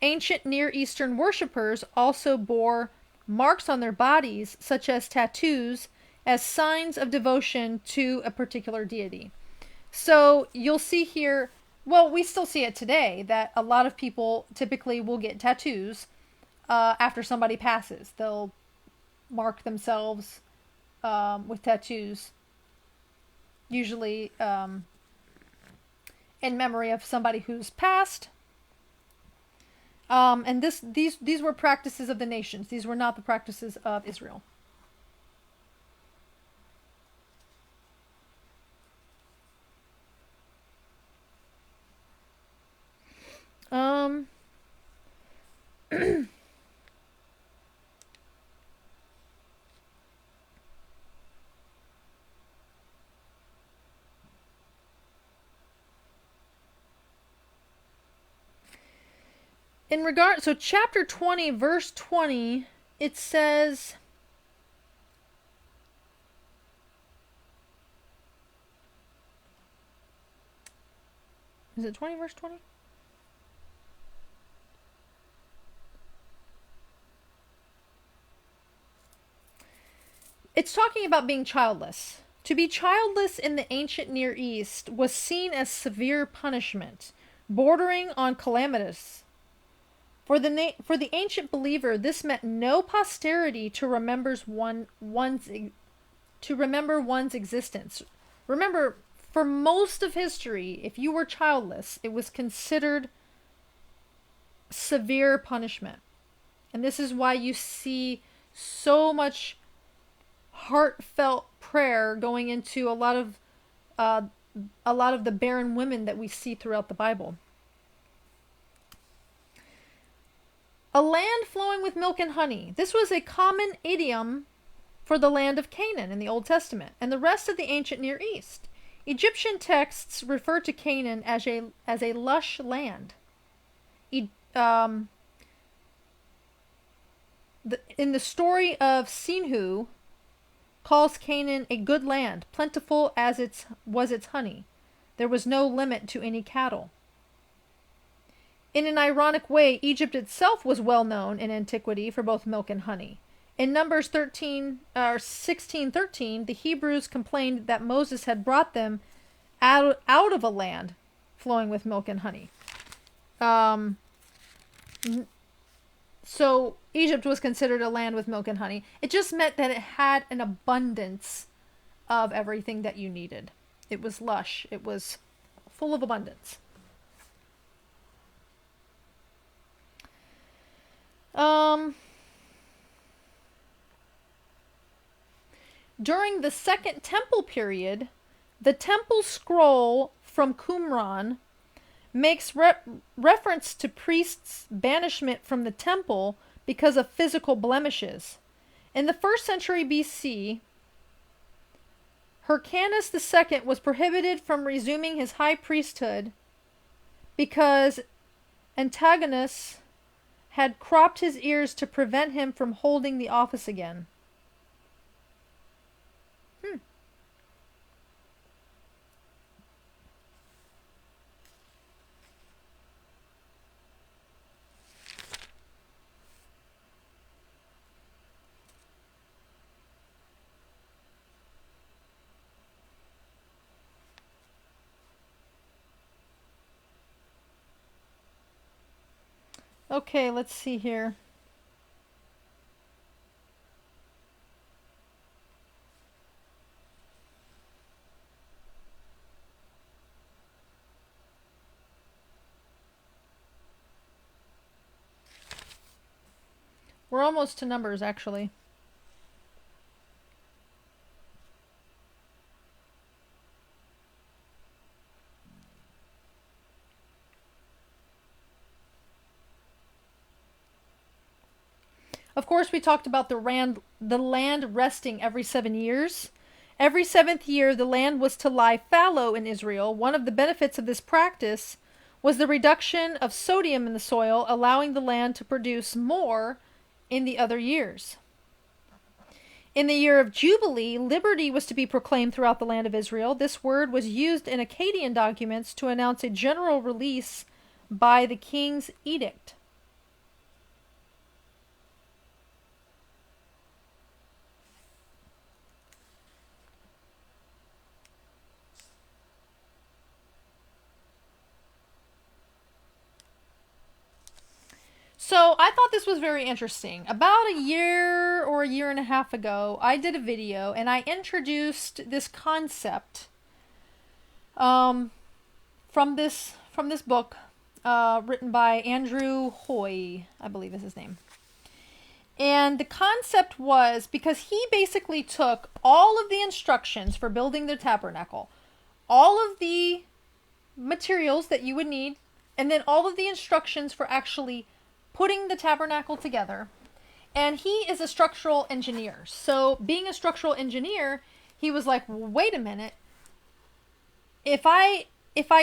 Speaker 1: Ancient Near Eastern worshippers also bore marks on their bodies, such as tattoos, as signs of devotion to a particular deity. So you'll see here, well, we still see it today, that a lot of people typically will get tattoos after somebody passes. They'll mark themselves with tattoos, usually in memory of somebody who's passed. And these were practices of the nations. These were not the practices of Israel. So chapter 20, verse 20, it says, is it 20 verse 20? It's talking about being childless. To be childless in the ancient Near East was seen as severe punishment, bordering on calamitous. For the ancient believer, this meant no posterity to remember one's existence. Remember, for most of history, if you were childless, it was considered severe punishment. And this is why you see so much heartfelt prayer going into a lot of a lot of the barren women that we see throughout the Bible. A land flowing with milk and honey. This was a common idiom for the land of Canaan in the Old Testament and the rest of the ancient Near East. Egyptian texts refer to Canaan as a lush land. In the story of Sinhu, calls Canaan a good land, plentiful as was its honey. There was no limit to any cattle. In an ironic way, Egypt itself was well known in antiquity for both milk and honey. In Numbers 16:13, the Hebrews complained that Moses had brought them out of a land flowing with milk and honey. So Egypt was considered a land with milk and honey. It just meant that it had an abundance of everything that you needed. It was lush. It was full of abundance. During the Second Temple period, the temple scroll from Qumran makes reference to priests' banishment from the temple because of physical blemishes. In the 1st century BC, Hyrcanus II was prohibited from resuming his high priesthood because Antigonus had cropped his ears to prevent him from holding the office again. Okay, let's see here. We're almost to Numbers, actually. Of course, we talked about the land resting every 7 years. Every 7th year, the land was to lie fallow in Israel. One of the benefits of this practice was the reduction of sodium in the soil, allowing the land to produce more in the other years. In the year of Jubilee, liberty was to be proclaimed throughout the land of Israel. This word was used in Akkadian documents to announce a general release by the king's edict. So I thought this was very interesting. About a year or a year and a half ago, I did a video and I introduced this concept from this book written by Andrew Hoy, I believe is his name. And the concept was, because he basically took all of the instructions for building the tabernacle, all of the materials that you would need, and then all of the instructions for actually putting the tabernacle together. And he is a structural engineer. So being a structural engineer, he was like, wait a minute. If I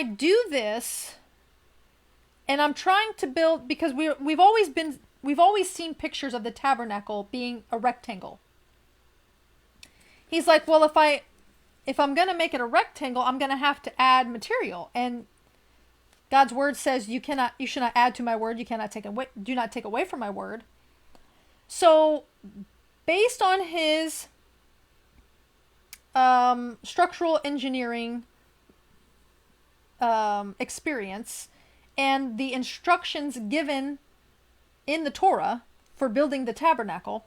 Speaker 1: do this and I'm trying to build, because we've always seen pictures of the tabernacle being a rectangle. He's like, well, if I'm going to make it a rectangle, I'm going to have to add material. And God's word says you should not add to my word. You cannot do not take away from my word. So based on his structural engineering experience and the instructions given in the Torah for building the tabernacle,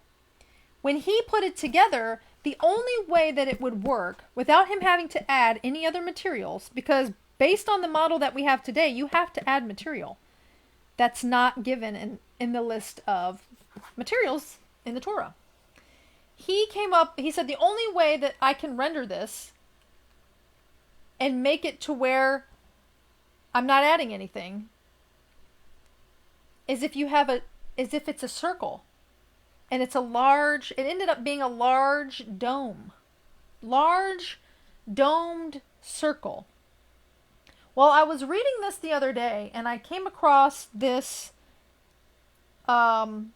Speaker 1: when he put it together, the only way that it would work without him having to add any other materials, because based on the model that we have today, you have to add material that's not given in the list of materials in the Torah. He said, the only way that I can render this and make it to where I'm not adding anything is if it's a circle and it ended up being a large dome. Large domed circle. Well, I was reading this the other day and I came across this in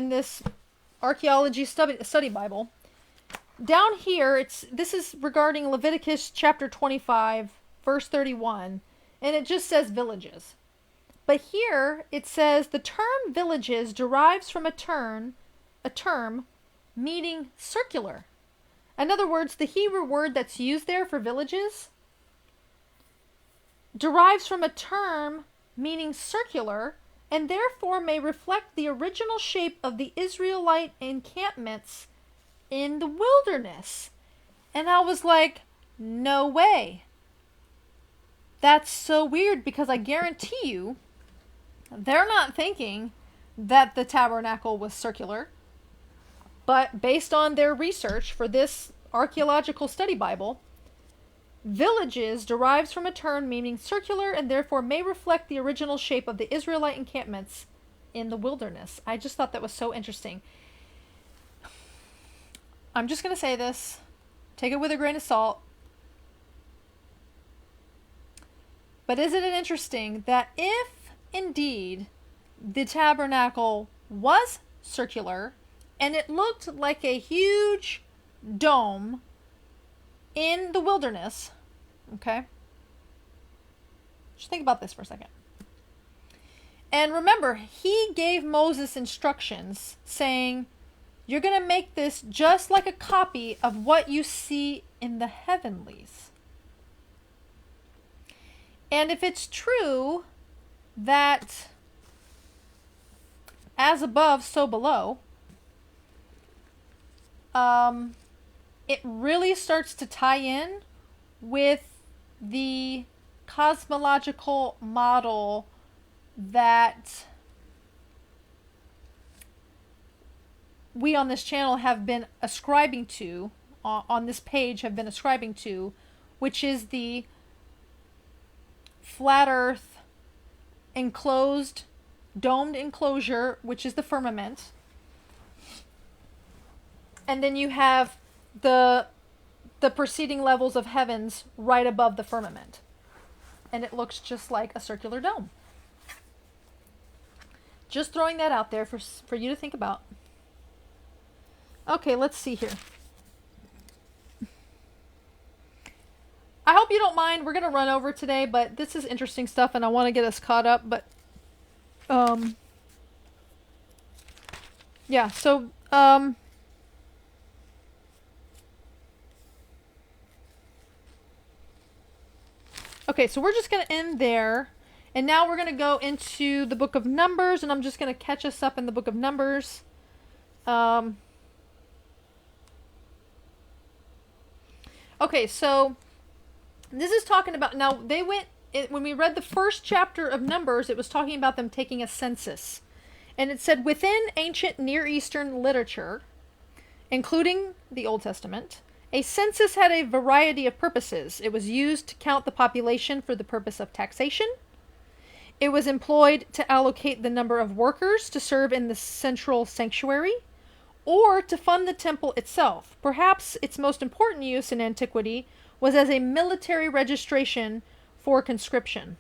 Speaker 1: this archaeology study Bible. Down here, this is regarding Leviticus chapter 25, verse 31, and it just says villages. But here it says the term villages derives from a term meaning circular. In other words, the Hebrew word that's used there for villages derives from a term meaning circular, and therefore may reflect the original shape of the Israelite encampments in the wilderness. And I was like, no way. That's so weird, because I guarantee you they're not thinking that the tabernacle was circular. But based on their research for this archaeological study Bible, villages derives from a term meaning circular and therefore may reflect the original shape of the Israelite encampments in the wilderness. I just thought that was so interesting. I'm just going to say this. Take it with a grain of salt. But isn't it interesting that if indeed the tabernacle was circular and it looked like a huge dome in the wilderness, okay? Just think about this for a second. And remember, he gave Moses instructions saying, you're going to make this just like a copy of what you see in the heavenlies. And if it's true that as above, so below, it really starts to tie in with the cosmological model that we on this channel have been ascribing to, on this page have been ascribing to, which is the flat earth enclosed, domed enclosure, which is the firmament. And then you have the preceding levels of heavens right above the firmament. And it looks just like a circular dome. Just throwing that out there for you to think about. Okay, let's see here. I hope you don't mind. We're going to run over today, but this is interesting stuff and I want to get us caught up. But, yeah, so, okay, so we're just going to end there. And now we're going to go into the book of Numbers, and I'm just going to catch us up in the book of Numbers. Okay, so this is talking about, now when we read the first chapter of Numbers, it was talking about them taking a census. And it said, within ancient Near Eastern literature, including the Old Testament, a census had a variety of purposes. It was used to count the population for the purpose of taxation. It was employed to allocate the number of workers to serve in the central sanctuary, or to fund the temple itself. Perhaps its most important use in antiquity was as a military registration for conscription.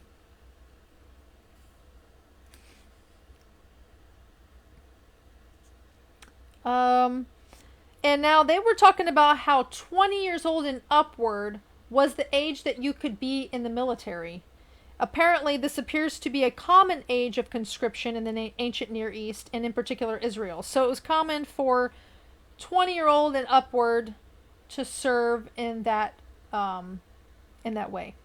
Speaker 1: And now they were talking about how 20 years old and upward was the age that you could be in the military. Apparently, this appears to be a common age of conscription in the ancient Near East, and in particular Israel. So it was common for 20-year-old and upward to serve in that way.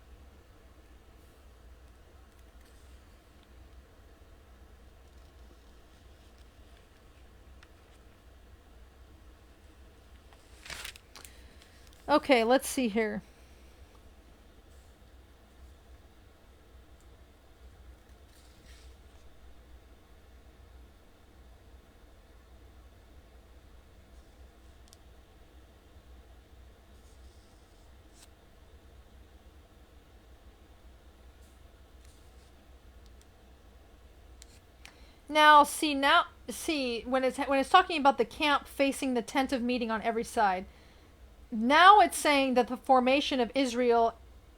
Speaker 1: Okay, let's see here. See when it's talking about the camp facing the tent of meeting on every side. Now it's saying that the formation of Israel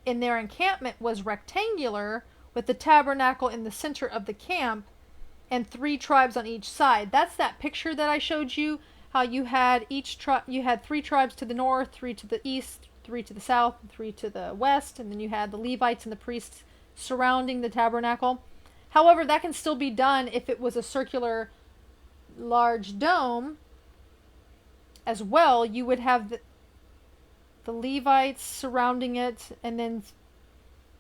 Speaker 1: in their encampment was rectangular, with the tabernacle in the center of the camp and 3 tribes on each side. That's that picture that I showed you, how you had you had 3 tribes to the north, 3 to the east, 3 to the south, and 3 to the west, and then you had the Levites and the priests surrounding the tabernacle. However, that can still be done if it was a circular large dome as well. You would have the Levites surrounding it, and then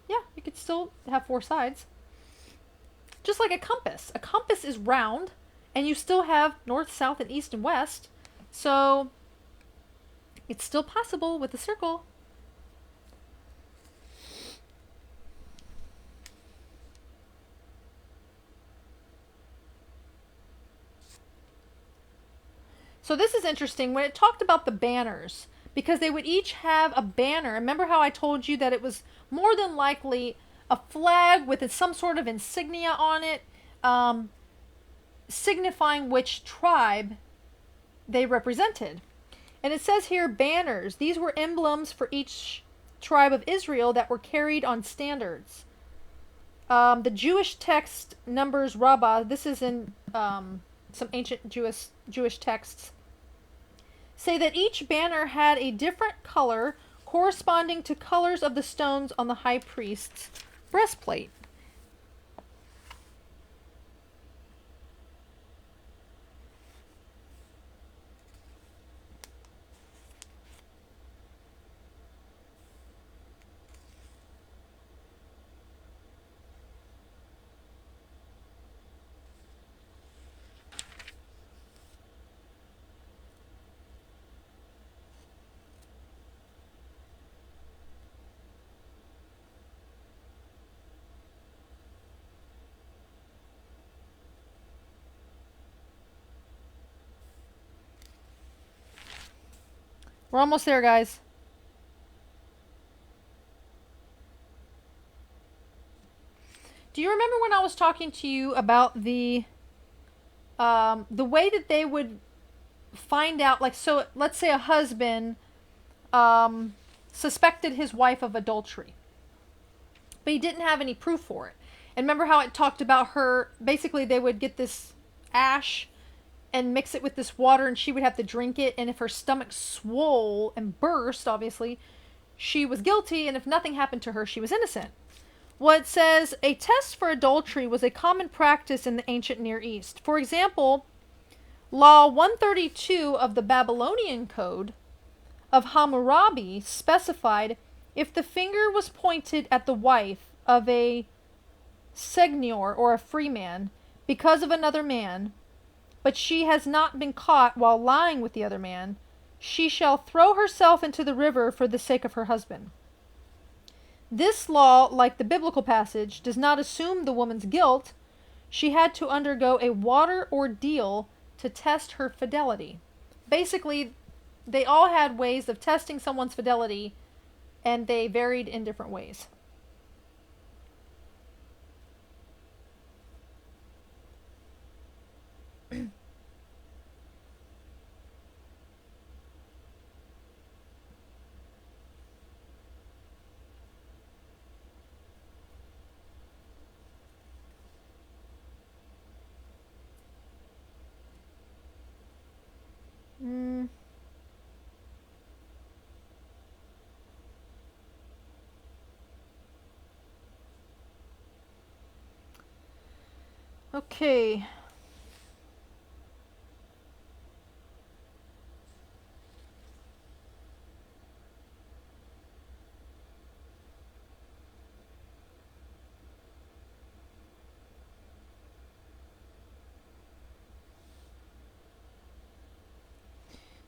Speaker 1: yeah, you could still have 4 sides. Just like a compass. A compass is round, and you still have north, south, and east and west. So it's still possible with a circle. So this is interesting when it talked about the banners, because they would each have a banner. Remember how I told you that it was more than likely a flag with some sort of insignia on it, signifying which tribe they represented. And it says here banners. These were emblems for each tribe of Israel that were carried on standards. The Jewish text Numbers Rabbah, this is in some ancient Jewish texts, say that each banner had a different color corresponding to colors of the stones on the high priest's breastplate. We're almost there, guys. Do you remember when I was talking to you about the way that they would find out, like, so let's say a husband suspected his wife of adultery, but he didn't have any proof for it. And remember how it talked about her, basically they would get this ash and mix it with this water, and she would have to drink it, and if her stomach swole and burst, obviously, she was guilty, and if nothing happened to her, she was innocent. Well, it says a test for adultery was a common practice in the ancient Near East. For example, Law 132 of the Babylonian Code of Hammurabi specified if the finger was pointed at the wife of a seigneur or a freeman because of another man, but she has not been caught while lying with the other man, she shall throw herself into the river for the sake of her husband. This law, like the biblical passage, does not assume the woman's guilt. She had to undergo a water ordeal to test her fidelity. Basically, they all had ways of testing someone's fidelity, and they varied in different ways. Okay.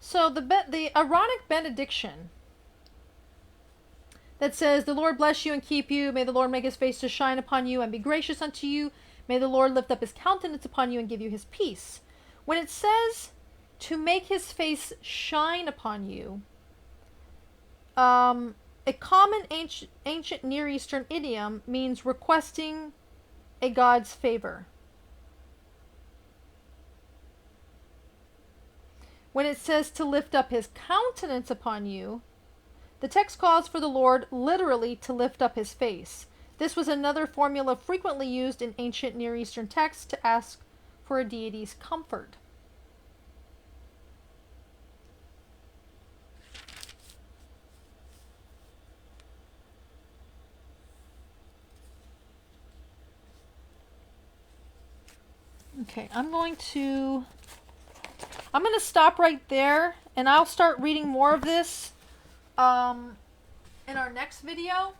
Speaker 1: So the Aaronic benediction that says, "The Lord bless you and keep you. May the Lord make his face to shine upon you and be gracious unto you. May the Lord lift up his countenance upon you and give you his peace." When it says to make his face shine upon you, a common ancient Near Eastern idiom means requesting a God's favor. When it says to lift up his countenance upon you, the text calls for the Lord literally to lift up his face. This was another formula frequently used in ancient Near Eastern texts to ask for a deity's comfort. Okay, I'm going to stop right there, and I'll start reading more of this in our next video.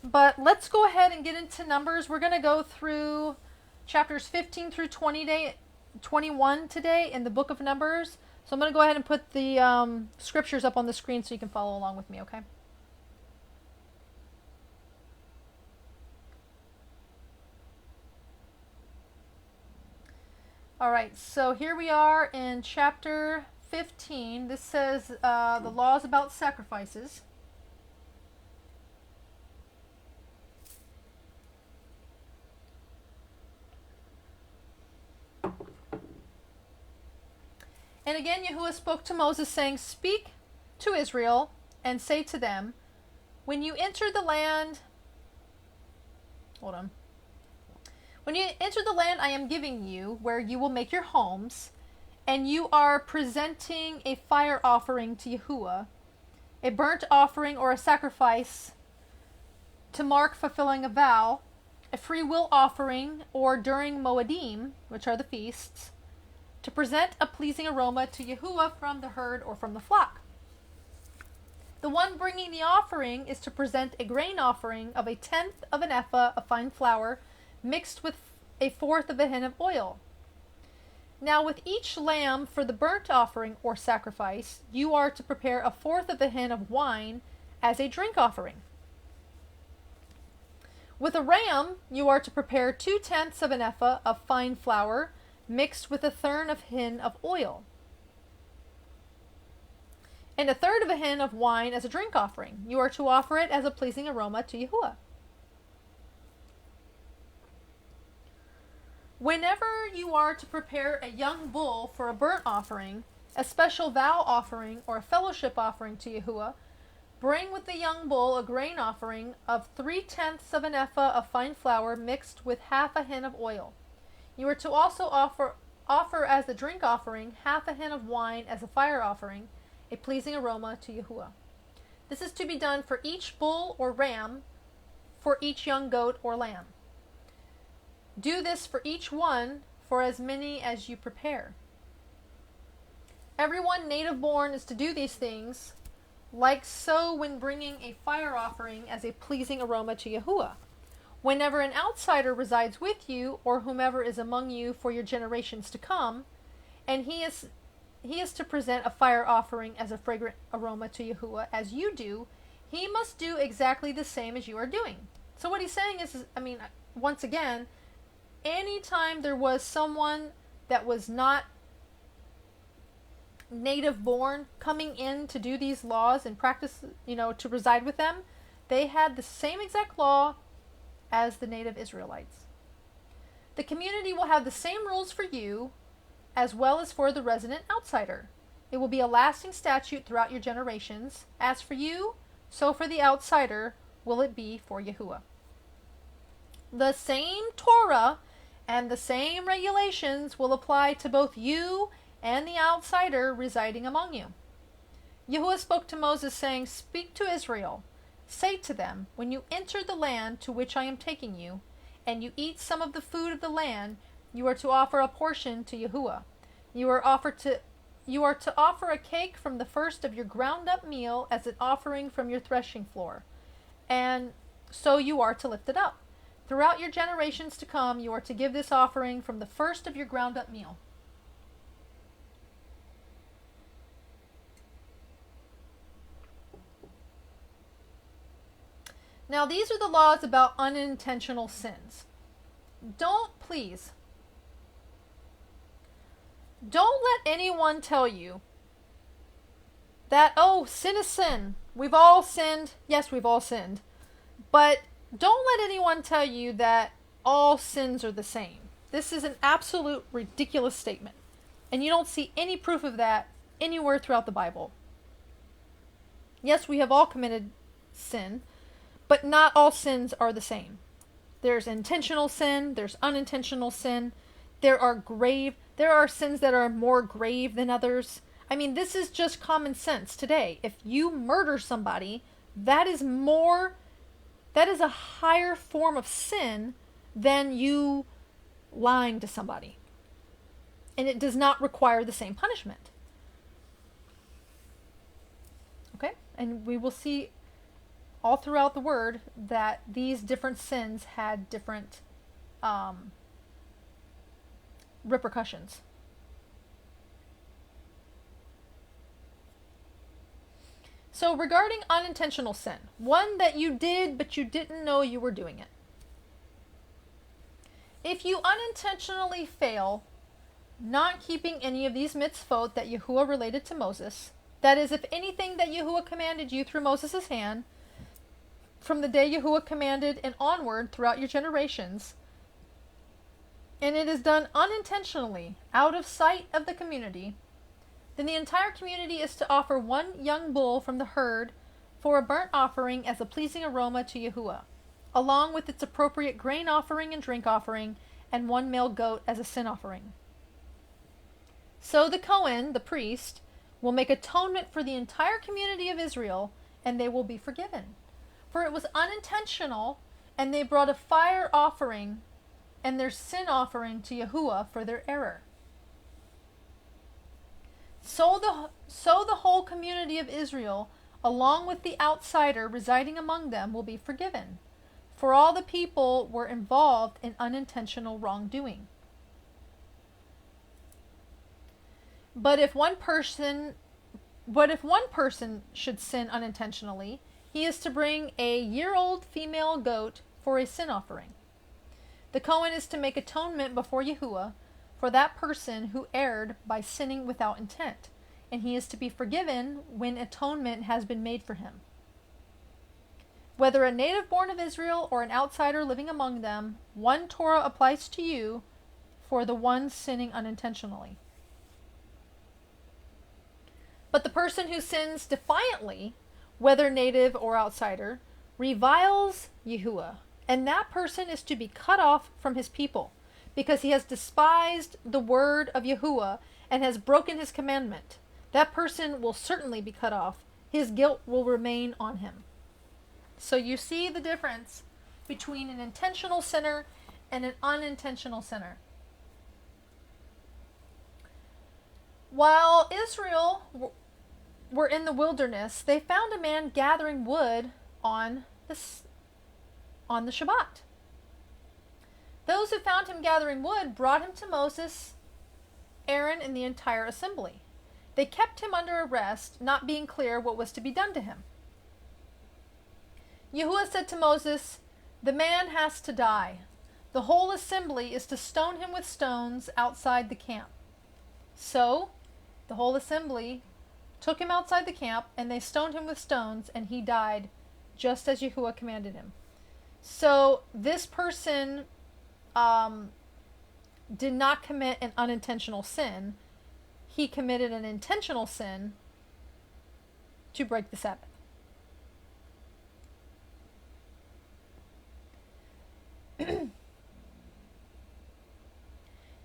Speaker 1: But let's go ahead and get into Numbers. We're going to go through chapters 15 through 21 today in the book of Numbers. So I'm going to go ahead and put the scriptures up on the screen so you can follow along with me, okay? All right, so here we are in chapter 15. This says the laws about sacrifices. And again, Yahuwah spoke to Moses, saying, "Speak to Israel and say to them, when you enter the land..." Hold on. "When you enter the land I am giving you, where you will make your homes, and you are presenting a fire offering to Yahuwah, a burnt offering or a sacrifice to mark fulfilling a vow, a free will offering, or during Moedim, which are the feasts, to present a pleasing aroma to Yahuwah from the herd or from the flock. The one bringing the offering is to present a grain offering of 1/10 of an ephah of fine flour, mixed with 1/4 of a hin of oil. Now with each lamb for the burnt offering or sacrifice, you are to prepare 1/4 of a hin of wine as a drink offering. With a ram, you are to prepare 2/10 of an ephah of fine flour, mixed with 1/3 of hin of oil, and 1/3 of a hin of wine as a drink offering. You are to offer it as a pleasing aroma to Yahuwah. Whenever you are to prepare a young bull for a burnt offering, a special vow offering, or a fellowship offering to Yahuwah, bring with the young bull a grain offering of 3/10 of an ephah of fine flour mixed with 1/2 a hin of oil. You are to also offer as the drink offering 1/2 a hin of wine as a fire offering, a pleasing aroma to Yahuwah. This is to be done for each bull or ram, for each young goat or lamb. Do this for each one, for as many as you prepare. Everyone native born is to do these things, like so when bringing a fire offering as a pleasing aroma to Yahuwah. Whenever an outsider resides with you, or whomever is among you for your generations to come, and he is to present a fire offering as a fragrant aroma to Yahuwah, as you do, he must do exactly the same as you are doing. So what he's saying is, once again, anytime there was someone that was not native born coming in to do these laws and practice, to reside with them, they had the same exact law as the native Israelites. The community will have the same rules for you as well as for the resident outsider. It will be a lasting statute throughout your generations. As for you, so for the outsider will it be for Yahuwah. The same Torah and the same regulations will apply to both you and the outsider residing among you. Yahuwah spoke to Moses, saying, "Speak to Israel. Say to them, when you enter the land to which I am taking you, and you eat some of the food of the land, you are to offer a portion to Yahuwah. You are to offer a cake from the first of your ground up meal as an offering from your threshing floor, and so you are to lift it up. Throughout your generations to come, you are to give this offering from the first of your ground up meal." Now, these are the laws about unintentional sins. Don't let anyone tell you that, oh, sin is sin. We've all sinned. Yes, we've all sinned. But don't let anyone tell you that all sins are the same. This is an absolute ridiculous statement. And you don't see any proof of that anywhere throughout the Bible. Yes, we have all committed sin, but not all sins are the same. There's intentional sin, there's unintentional sin. There are sins that are more grave than others. I mean, this is just common sense today. If you murder somebody, that is a higher form of sin than you lying to somebody. And it does not require the same punishment. Okay? And we will see all throughout the word that these different sins had different repercussions. So regarding unintentional sin, one that you did but you didn't know you were doing it. If you unintentionally fail not keeping any of these mitzvot that Yahuwah related to Moses, that is, if anything that Yahuwah commanded you through Moses' hand, from the day Yahuwah commanded and onward throughout your generations, and it is done unintentionally, out of sight of the community, then the entire community is to offer one young bull from the herd for a burnt offering as a pleasing aroma to Yahuwah, along with its appropriate grain offering and drink offering, and one male goat as a sin offering. So the Cohen, the priest, will make atonement for the entire community of Israel, and they will be forgiven. For it was unintentional, and they brought a fire offering and their sin offering to Yahuwah for their error. So the whole community of Israel, along with the outsider residing among them, will be forgiven, for all the people were involved in unintentional wrongdoing. But if one person should sin unintentionally, he is to bring a year-old female goat for a sin offering. The Cohen is to make atonement before Yahuwah for that person who erred by sinning without intent, and he is to be forgiven when atonement has been made for him. Whether a native born of Israel or an outsider living among them, one Torah applies to you for the one sinning unintentionally. But the person who sins defiantly, whether native or outsider, reviles Yahuwah, and that person is to be cut off from his people, because he has despised the word of Yahuwah and has broken his commandment. That person will certainly be cut off. His guilt will remain on him. So you see the difference between an intentional sinner and an unintentional sinner. While Israel were in the wilderness, they found a man gathering wood on the Shabbat. Those who found him gathering wood brought him to Moses, Aaron, and the entire assembly. They kept him under arrest, not being clear what was to be done to him. Yahuwah said to Moses, "The man has to die. The whole assembly is to stone him with stones outside the camp." So the whole assembly took him outside the camp, and they stoned him with stones, and he died, just as Yahuwah commanded him. So this person did not commit an unintentional sin. He committed an intentional sin to break the Sabbath.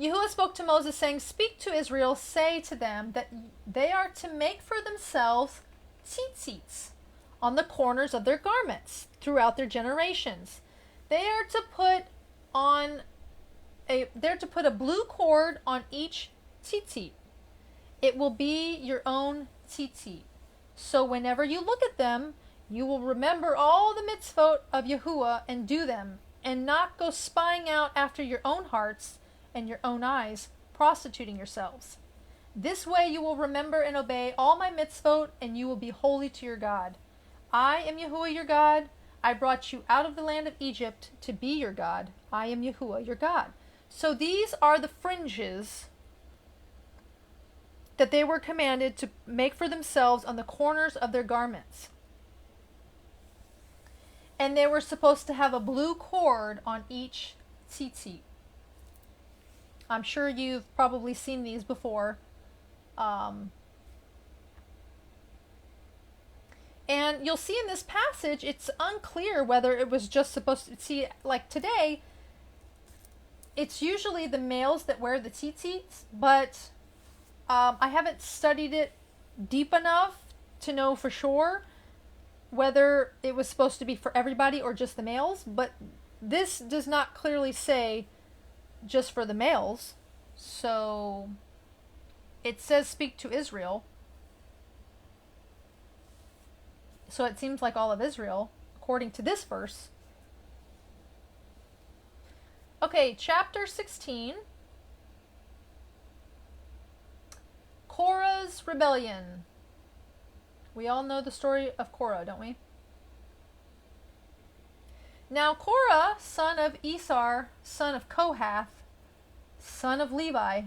Speaker 1: Yahuwah spoke to Moses, saying, "Speak to Israel, say to them that they are to make for themselves tzitzits on the corners of their garments throughout their generations. They're to put a blue cord on each tzitzit. It will be your own tzitzit. So whenever you look at them, you will remember all the mitzvot of Yahuwah and do them, and not go spying out after your own hearts and your own eyes, prostituting yourselves. This way you will remember and obey all my mitzvot, and you will be holy to your God. I am Yahuwah your God. I brought you out of the land of Egypt to be your God. I am Yahuwah your God." So these are the fringes that they were commanded to make for themselves on the corners of their garments. And they were supposed to have a blue cord on each tzitzit. I'm sure you've probably seen these before. And you'll see in this passage, it's unclear whether it was just supposed to see, like today, it's usually the males that wear the tzitzits, but I haven't studied it deep enough to know for sure whether it was supposed to be for everybody or just the males. But this does not clearly say just for the males. So it says speak to Israel. So it seems like all of Israel, according to this verse. Okay, chapter 16. Korah's rebellion. We all know the story of Korah, don't we? Now Korah, son of Esar, son of Kohath, son of Levi,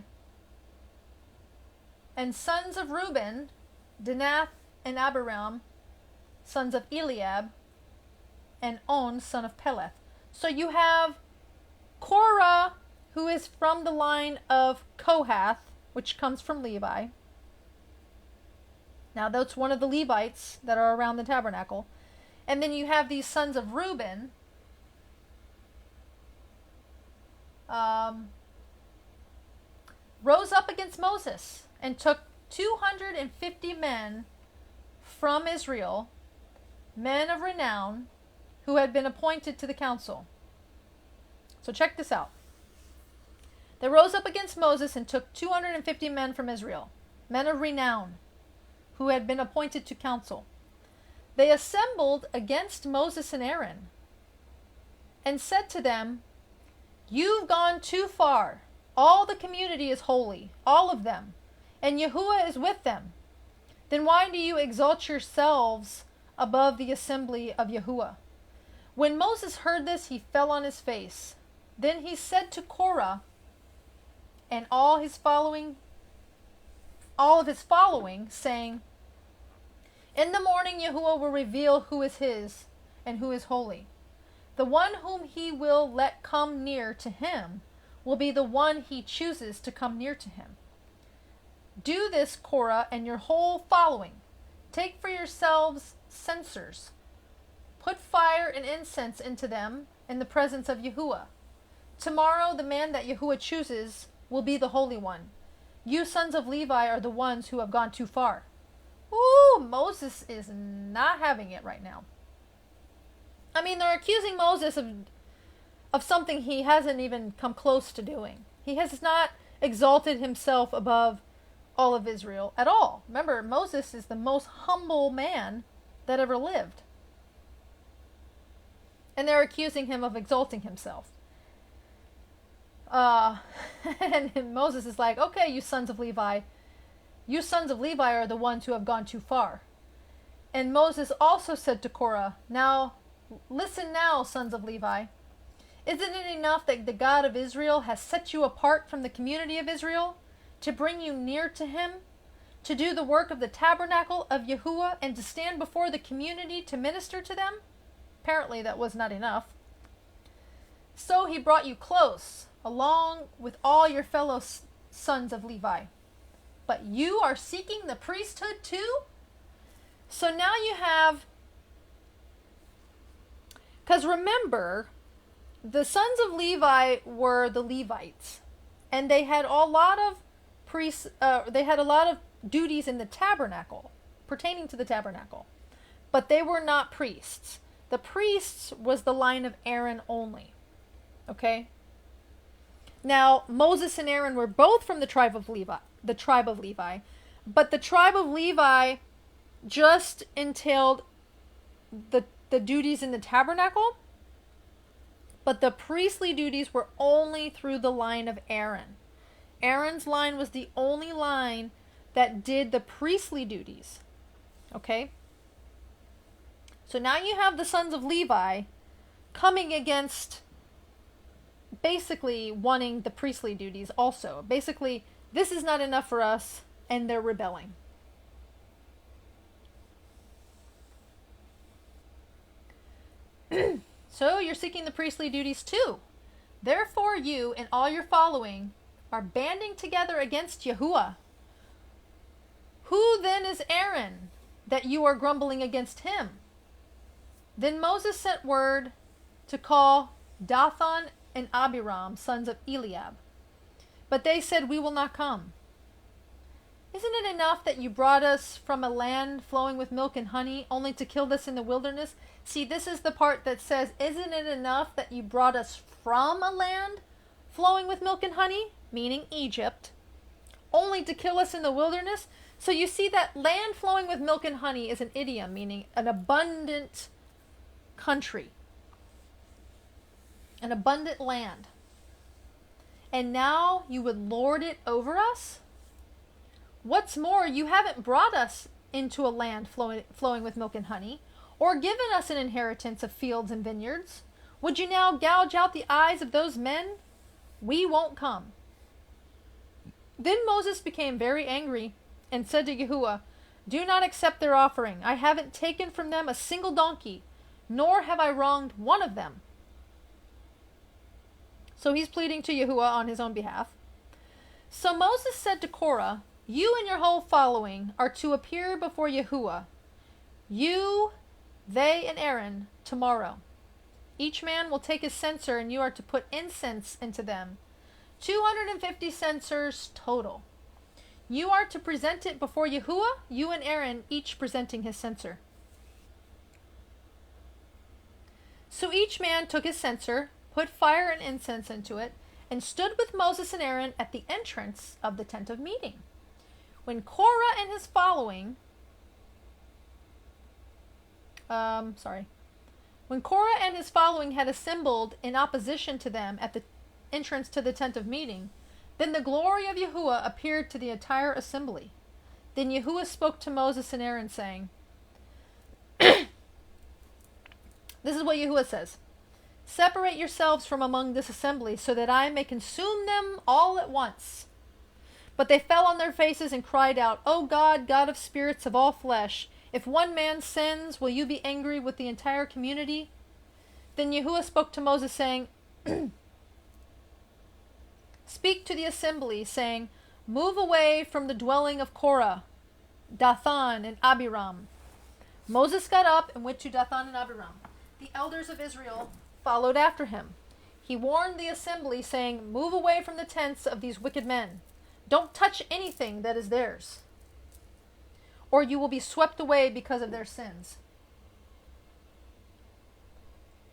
Speaker 1: and sons of Reuben, Danath and Abiram, sons of Eliab, and On, son of Peleth. So you have Korah, who is from the line of Kohath, which comes from Levi. Now that's one of the Levites that are around the tabernacle. And then you have these sons of Reuben, rose up against Moses and took 250 men from Israel, men of renown, who had been appointed to the council. So check this out. They rose up against Moses and took 250 men from Israel, men of renown, who had been appointed to council. They assembled against Moses and Aaron and said to them, "You've gone too far. All the community is holy, all of them, and Yahuwah is with them. Then why do you exalt yourselves above the assembly of Yahuwah?" When Moses heard this, he fell on his face. Then he said to Korah and all of his following, saying, "In the morning Yahuwah will reveal who is his and who is holy. The one whom he will let come near to him will be the one he chooses to come near to him. Do this, Korah, and your whole following. Take for yourselves censers. Put fire and incense into them in the presence of Yahuwah. Tomorrow the man that Yahuwah chooses will be the Holy One. You sons of Levi are the ones who have gone too far." Ooh, Moses is not having it right now. I mean, they're accusing Moses of something he hasn't even come close to doing. He has not exalted himself above all of Israel at all. Remember, Moses is the most humble man that ever lived. And they're accusing him of exalting himself. And Moses is like, "Okay, you sons of Levi are the ones who have gone too far." And Moses also said to Korah, "Now, listen now, sons of Levi. Isn't it enough that the God of Israel has set you apart from the community of Israel to bring you near to him, to do the work of the tabernacle of Yahuwah, and to stand before the community to minister to them?" Apparently that was not enough. "So he brought you close, along with all your fellow sons of Levi. But you are seeking the priesthood too?" So now you have, because remember, the sons of Levi were the Levites, and they had a lot of priests. They had a lot of duties in the tabernacle, pertaining to the tabernacle, but they were not priests. The priests was the line of Aaron only. Okay. Now Moses and Aaron were both from the tribe of Levi. But the tribe of Levi just entailed the duties in the tabernacle, but the priestly duties were only through the line of Aaron. Aaron's line was the only line that did the priestly duties. Okay? So now you have the sons of Levi coming against basically wanting the priestly duties also. Basically, this is not enough for us, and they're rebelling. So you're seeking the priestly duties too. Therefore you and all your following are banding together against Yahuwah. Who then is Aaron, that you are grumbling against him. Then Moses sent word to call Dathan and Abiram, sons of Eliab. But they said, we will not come. Isn't it enough that you brought us from a land flowing with milk and honey, only to kill us in the wilderness? See, this is the part that says, isn't it enough that you brought us from a land flowing with milk and honey, meaning Egypt, only to kill us in the wilderness? So you see that land flowing with milk and honey is an idiom, meaning an abundant country, an abundant land. And now you would lord it over us? What's more, you haven't brought us into a land flowing with milk and honey, or given us an inheritance of fields and vineyards. Would you now gouge out the eyes of those men? We won't come. Then Moses became very angry and said to Yahuwah, do not accept their offering. I haven't taken from them a single donkey, nor have I wronged one of them. So he's pleading to Yahuwah on his own behalf. So Moses said to Korah, you and your whole following are to appear before Yahuwah, you, they, and Aaron, tomorrow. Each man will take his censer, and you are to put incense into them. 250 censers total. You are to present it before Yahuwah, you and Aaron, each presenting his censer. So each man took his censer, put fire and incense into it, and stood with Moses and Aaron at the entrance of the tent of meeting. When Korah and his following, when Korah and his following had assembled in opposition to them at the entrance to the tent of meeting, then the glory of Yahuwah appeared to the entire assembly. Then Yahuwah spoke to Moses and Aaron, saying, this is what Yahuwah says, separate yourselves from among this assembly, so that I may consume them all at once. But they fell on their faces and cried out, O God, God of spirits of all flesh, if one man sins, will you be angry with the entire community? Then Yahuwah spoke to Moses, saying, speak to the assembly, saying, move away from the dwelling of Korah, Dathan, and Abiram. Moses got up and went to Dathan and Abiram. The elders of Israel followed after him. He warned the assembly, saying, move away from the tents of these wicked men. Don't touch anything that is theirs, or you will be swept away because of their sins.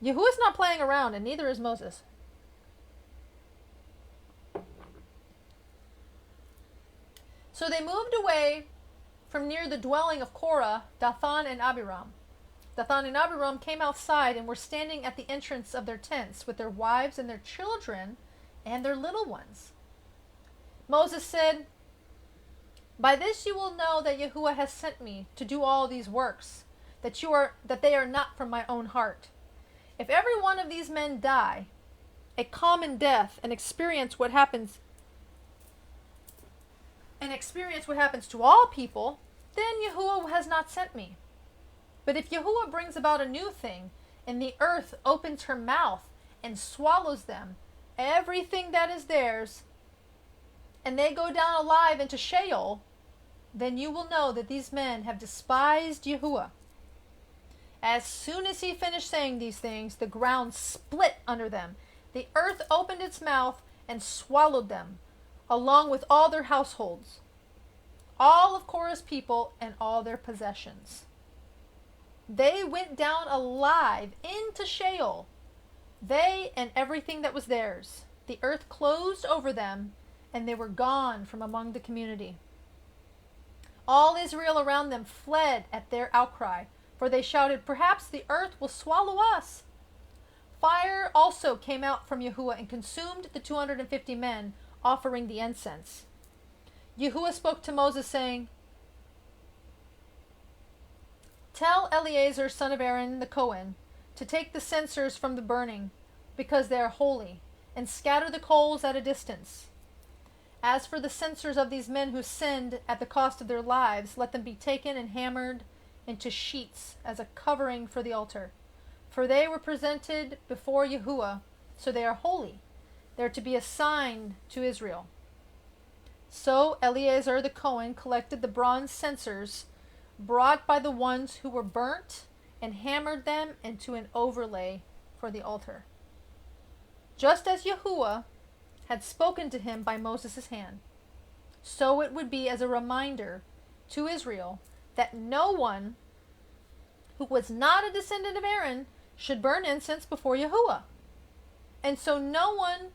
Speaker 1: Yahuwah's not playing around, and neither is Moses. So they moved away from near the dwelling of Korah, Dathan and Abiram. Dathan and Abiram came outside and were standing at the entrance of their tents with their wives and their children and their little ones. Moses said, by this you will know that Yahuwah has sent me to do all these works, that they are not from my own heart. If every one of these men die a common death and experience what happens to all people, then Yahuwah has not sent me. But if Yahuwah brings about a new thing, and the earth opens her mouth and swallows them, everything that is theirs, and they go down alive into Sheol, then you will know that these men have despised Yahuwah. As soon as he finished saying these things, the ground split under them. The earth opened its mouth and swallowed them, along with all their households, all of Korah's people, and all their possessions. They went down alive into Sheol, they and everything that was theirs. The earth closed over them, and they were gone from among the community. All Israel around them fled at their outcry, for they shouted, perhaps the earth will swallow us. Fire also came out from Yahuwah and consumed the 250 men offering the incense. Yahuwah spoke to Moses, saying, tell Eleazar, son of Aaron the Cohen, to take the censers from the burning, because they are holy, and scatter the coals at a distance. As for the censers of these men who sinned at the cost of their lives, let them be taken and hammered into sheets as a covering for the altar. For they were presented before Yahuwah, so they are holy. They are to be a sign to Israel. So Eleazar the Cohen collected the bronze censers, brought by the ones who were burnt, and hammered them into an overlay for the altar, just as Yahuwah had spoken to him by Moses' hand. So it would be as a reminder to Israel that no one who was not a descendant of Aaron should burn incense before Yahuwah. And so no one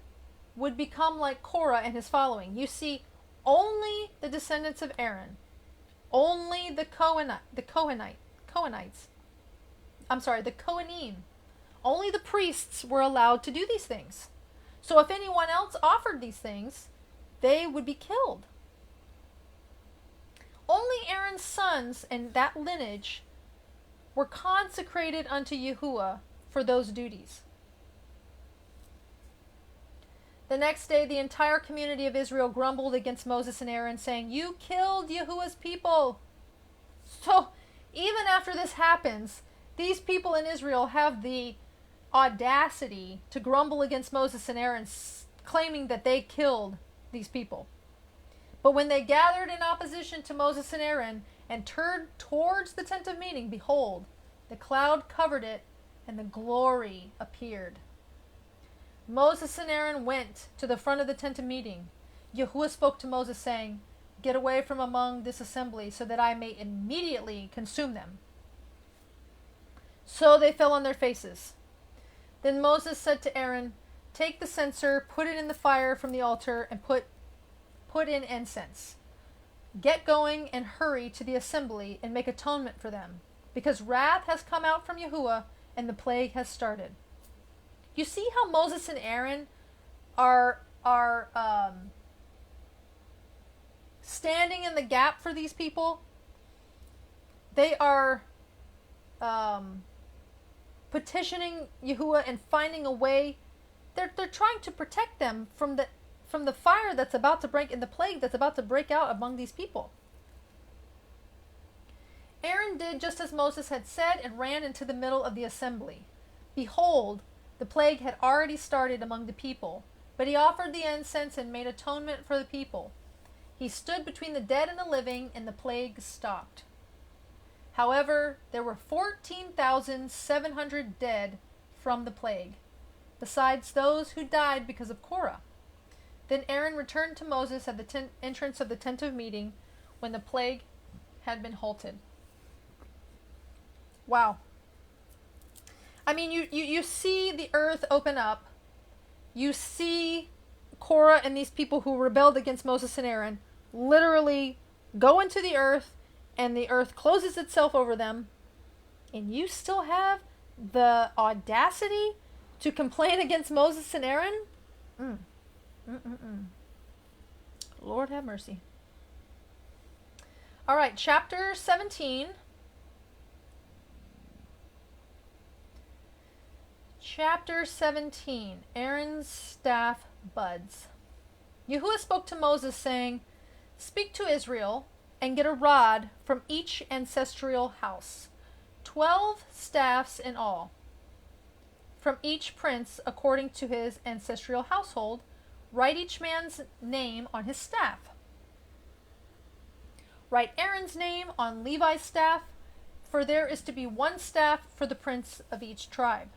Speaker 1: would become like Korah and his following. You see, only the descendants of Aaron, only the Kohanim, only the priests were allowed to do these things. So if anyone else offered these things, they would be killed. Only Aaron's sons and that lineage were consecrated unto Yahuwah for those duties. The next day, the entire community of Israel grumbled against Moses and Aaron, saying, "You killed Yahuwah's people." So, even after this happens, these people in Israel have the audacity to grumble against Moses and Aaron, claiming that they killed these people. But when they gathered in opposition to Moses and Aaron and turned towards the tent of meeting, behold, the cloud covered it, and the glory appeared. Moses and Aaron went to the front of the tent of meeting. Yahuwah spoke to Moses, saying, "Get away from among this assembly, so that I may immediately consume them." So they fell on their faces. Then Moses said to Aaron, "Take the censer, put it in the fire from the altar, and put in incense. Get going and hurry to the assembly and make atonement for them, because wrath has come out from Yahuwah, and the plague has started." You see how Moses and Aaron are standing in the gap for these people? They are petitioning Yahuwah and finding a way. They're trying to protect them from the fire that's about to break and the plague that's about to break out among these people. Aaron did just as Moses had said and ran into the middle of the assembly. Behold, the plague had already started among the people, but he offered the incense and made atonement for the people. He stood between the dead and the living, and the plague stopped. However, there were 14,700 dead from the plague, besides those who died because of Korah. Then Aaron returned to Moses at the entrance of the tent of meeting when the plague had been halted. Wow. I mean, you see the earth open up. You see Korah and these people who rebelled against Moses and Aaron literally go into the earth, and the earth closes itself over them. And you still have the audacity to complain against Moses and Aaron? Lord have mercy. All right, chapter 17. Chapter 17, Aaron's staff buds. Yahuwah spoke to Moses, saying, "Speak to Israel, and get a rod from each ancestral house, 12 staffs in all, from each prince according to his ancestral household. Write each man's name on his staff. Write Aaron's name on Levi's staff, for there is to be one staff for the prince of each tribe.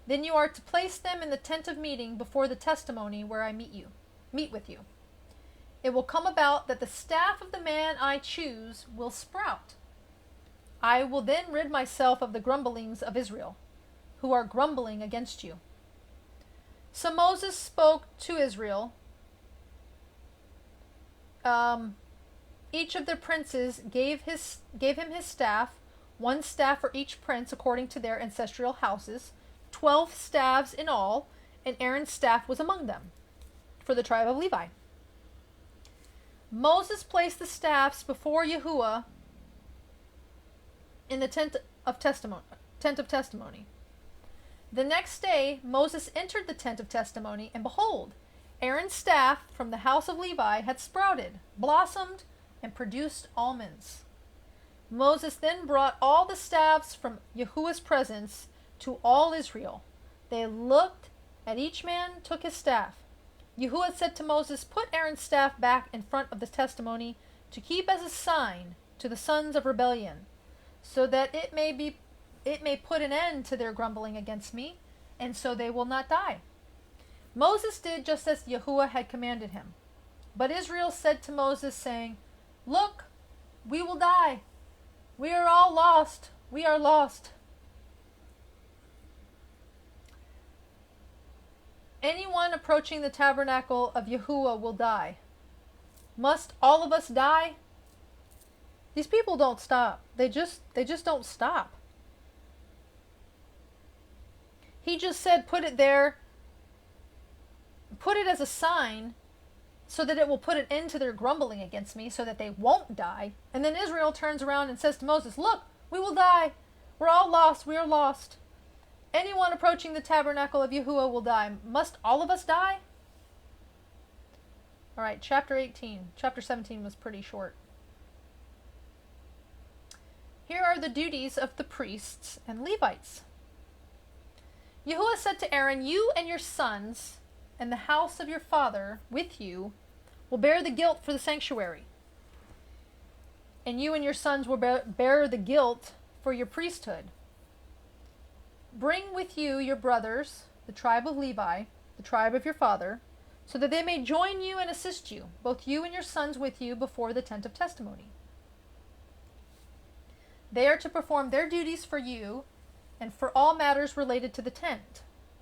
Speaker 1: Then you are to place them in the tent of meeting before the testimony where I meet with you. It will come about that the staff of the man I choose will sprout. I will then rid myself of the grumblings of Israel, who are grumbling against you." So Moses spoke to Israel. Each of the princes gave him his staff, one staff for each prince according to their ancestral houses, 12 staffs in all, and Aaron's staff was among them, for the tribe of Levi. Moses placed the staffs before Yahuwah in the tent of testimony. The next day Moses entered the tent of testimony, and behold, Aaron's staff from the house of Levi had sprouted, blossomed, and produced almonds. Moses then brought all the staffs from Yahuwah's presence to all Israel. They looked at each man, took his staff. Yahuwah said to Moses, "Put Aaron's staff back in front of the testimony to keep as a sign to the sons of rebellion, so that it may put an end to their grumbling against me, and so they will not die. Moses did just as Yahuwah had commanded him. But Israel said to Moses, saying, Look, we will die. We are all lost. We are lost. Anyone approaching the tabernacle of Yahuwah will die. Must all of us die? These people don't stop. They just don't stop. He just said, put it there. Put it as a sign so that it will put an end to their grumbling against me, so that they won't die. And then Israel turns around and says to Moses, Look, we will die. We're all lost. We are lost. Anyone approaching the tabernacle of Yahuwah will die. Must all of us die? All right, chapter 18. Chapter 17 was pretty short. Here are the duties of the priests and Levites. Yahuwah said to Aaron, You and your sons and the house of your father with you will bear the guilt for the sanctuary. And you and your sons will bear the guilt for your priesthood. Bring with you your brothers, the tribe of Levi, the tribe of your father, so that they may join you and assist you, both you and your sons with you, before the tent of testimony. They are to perform their duties for you and for all matters related to the tent.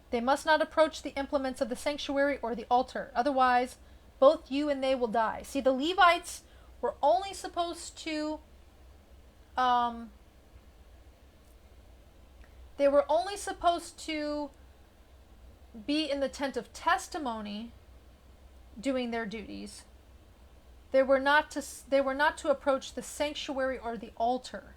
Speaker 1: They must not approach the implements of the sanctuary or the altar. Otherwise, both you and they will die. See, the Levites were only supposed to be in the tent of testimony doing their duties. They were not to approach the sanctuary or the altar.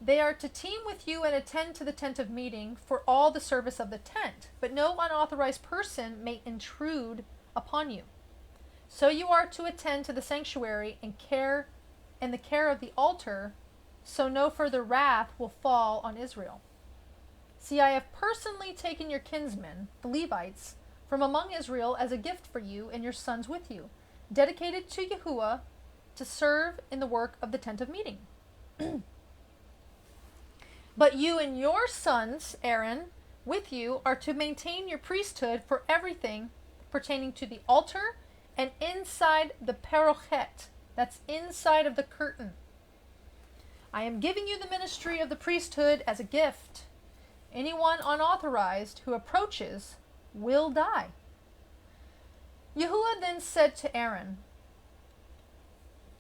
Speaker 1: They are to team with you and attend to the tent of meeting for all the service of the tent, but no unauthorized person may intrude upon you. So you are to attend to the sanctuary and the care of the altar, so no further wrath will fall on Israel. See, I have personally taken your kinsmen, the Levites, from among Israel as a gift for you and your sons with you, dedicated to Yahuwah to serve in the work of the tent of meeting. But you and your sons, Aaron, with you, are to maintain your priesthood for everything pertaining to the altar and inside the parochet. That's inside of the curtain. I am giving you the ministry of the priesthood as a gift. Anyone unauthorized who approaches will die. Yahuwah then said to Aaron,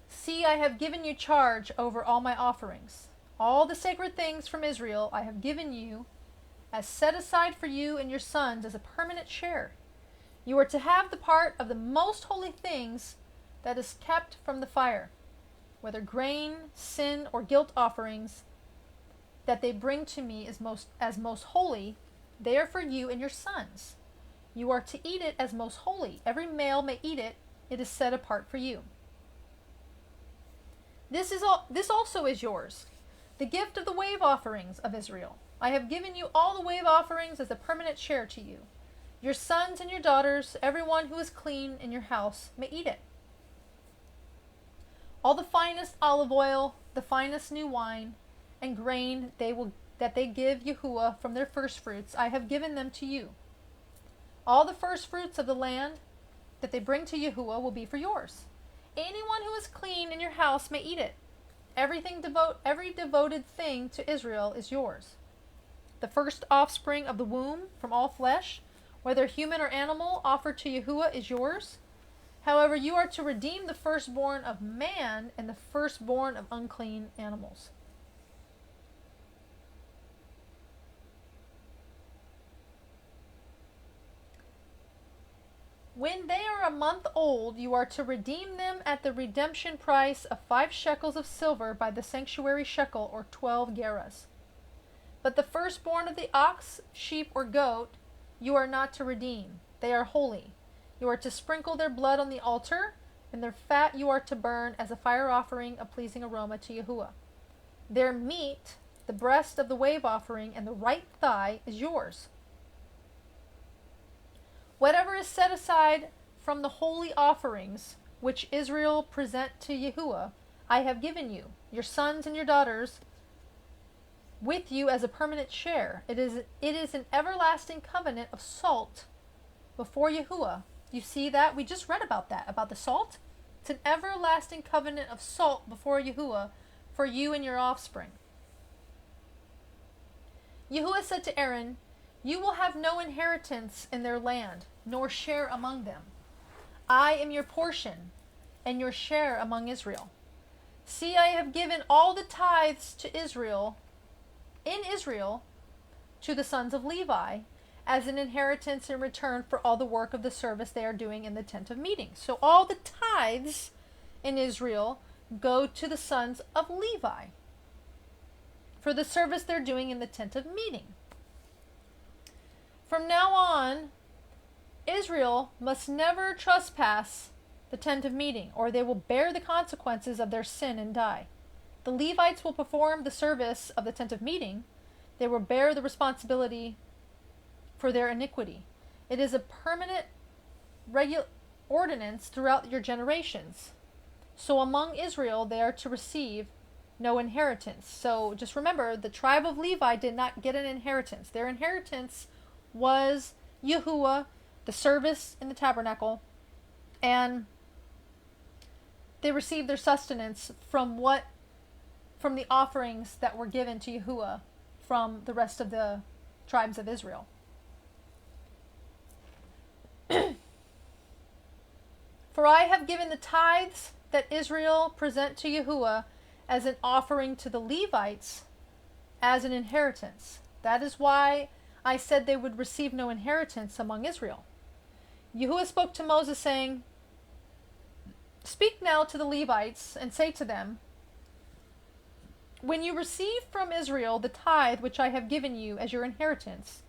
Speaker 1: See, I have given you charge over all my offerings. All the sacred things from Israel I have given you as set aside for you and your sons as a permanent share. You are to have the part of the most holy things that is kept from the fire, whether grain, sin, or guilt offerings that they bring to me as most holy. They are for you and your sons. You are to eat it as most holy. Every male may eat it. It is set apart for you. This also is yours, the gift of the wave offerings of Israel. I have given you all the wave offerings as a permanent share to you. Your sons and your daughters, everyone who is clean in your house, may eat it. All the finest olive oil, the finest new wine, and grain that they give Yahuwah from their first fruits, I have given them to you. All the first fruits of the land that they bring to Yahuwah will be for yours. Anyone who is clean in your house may eat it. Every devoted thing to Israel is yours. The first offspring of the womb from all flesh, whether human or animal, offered to Yahuwah is yours. However, you are to redeem the firstborn of man and the firstborn of unclean animals. When they are a month old, you are to redeem them at the redemption price of 5 shekels of silver by the sanctuary shekel, or 12 gerahs. But the firstborn of the ox, sheep, or goat, you are not to redeem. They are holy. You are to sprinkle their blood on the altar, and their fat you are to burn as a fire offering, a pleasing aroma to Yahuwah. Their meat, the breast of the wave offering, and the right thigh is yours. Whatever is set aside from the holy offerings which Israel present to Yahuwah, I have given you, your sons and your daughters, with you as a permanent share. It is an everlasting covenant of salt before Yahuwah. You see that? We just read about that, about the salt. It's an everlasting covenant of salt before Yahuwah for you and your offspring. Yahuwah said to Aaron, you will have no inheritance in their land, nor share among them. I am your portion, and your share among Israel. See, I have given all the tithes to Israel, in Israel, to the sons of Levi, as an inheritance in return for all the work of the service they are doing in the tent of meeting. So all the tithes in Israel go to the sons of Levi for the service they're doing in the tent of meeting. From now on, Israel must never trespass the tent of meeting, or they will bear the consequences of their sin and die. The Levites will perform the service of the tent of meeting. They will bear the responsibility for their iniquity. It is a permanent ordinance throughout your generations. So among Israel, they are to receive no inheritance. So just remember, the tribe of Levi did not get an inheritance. Their inheritance was Yahuwah, the service in the tabernacle, and they received their sustenance from the offerings that were given to Yahuwah from the rest of the tribes of Israel. For I have given the tithes that Israel present to Yahuwah as an offering to the Levites as an inheritance. That is why I said they would receive no inheritance among Israel. Yahuwah spoke to Moses, saying, speak now to the Levites and say to them, when you receive from Israel the tithe which I have given you as your inheritance,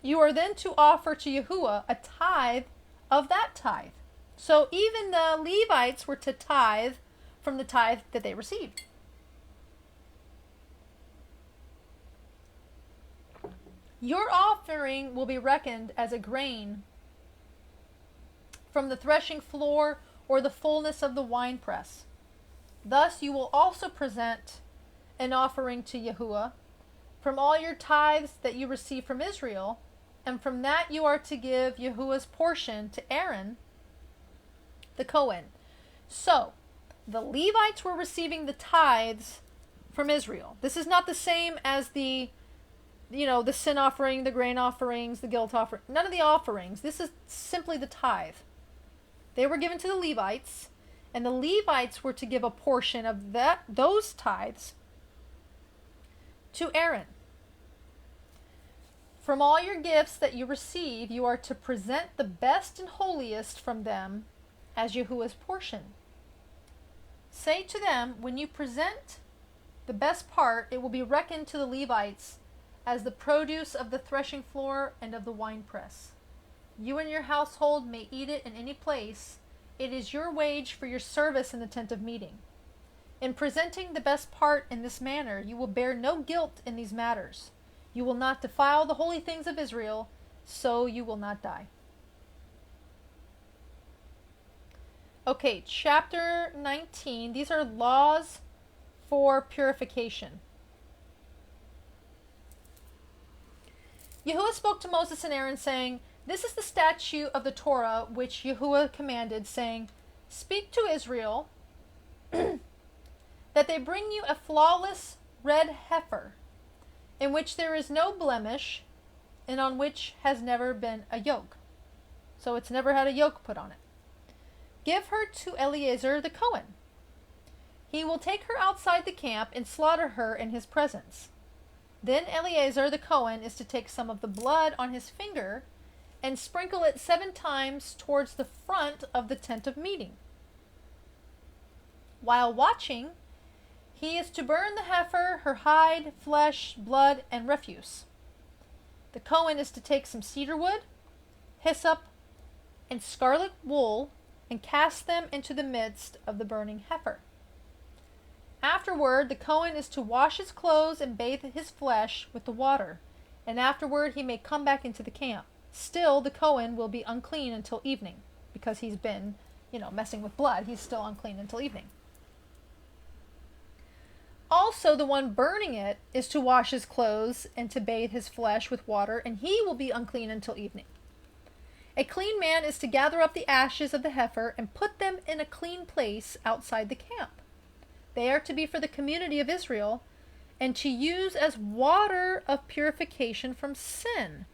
Speaker 1: you are then to offer to Yahuwah a tithe of that tithe. So even the Levites were to tithe from the tithe that they received. Your offering will be reckoned as a grain from the threshing floor or the fullness of the winepress. Thus you will also present an offering to Yahuwah from all your tithes that you receive from Israel, and from that you are to give Yahuwah's portion to Aaron, the Cohen. So, the Levites were receiving the tithes from Israel. This is not the same as the sin offering, the grain offerings, the guilt offering. None of the offerings. This is simply the tithe. They were given to the Levites, and the Levites were to give a portion of those tithes to Aaron. From all your gifts that you receive, you are to present the best and holiest from them as Yahuwah's portion. Say to them, when you present the best part, it will be reckoned to the Levites as the produce of the threshing floor and of the winepress. You and your household may eat it in any place. It is your wage for your service in the tent of meeting. In presenting the best part in this manner, you will bear no guilt in these matters. You will not defile the holy things of Israel, so you will not die. Okay, chapter 19. These are laws for purification. Yahuwah spoke to Moses and Aaron, saying, this is the statute of the Torah which Yahuwah commanded, saying, speak to Israel that they bring you a flawless red heifer, in which there is no blemish, and on which has never been a yoke. So it's never had a yoke put on it. Give her to Eleazar the Cohen. He will take her outside the camp and slaughter her in his presence. Then Eleazar the Cohen is to take some of the blood on his finger and sprinkle it 7 times towards the front of the tent of meeting. While watching, he is to burn the heifer, her hide, flesh, blood, and refuse. The Cohen is to take some cedar wood, hyssop, and scarlet wool and cast them into the midst of the burning heifer. Afterward, the Cohen is to wash his clothes and bathe his flesh with the water, and afterward he may come back into the camp. Still, the Cohen will be unclean until evening, because he's been messing with blood, he's still unclean until evening. Also, the one burning it is to wash his clothes and to bathe his flesh with water, and he will be unclean until evening. A clean man is to gather up the ashes of the heifer and put them in a clean place outside the camp. They are to be for the community of Israel and to use as water of purification from sin.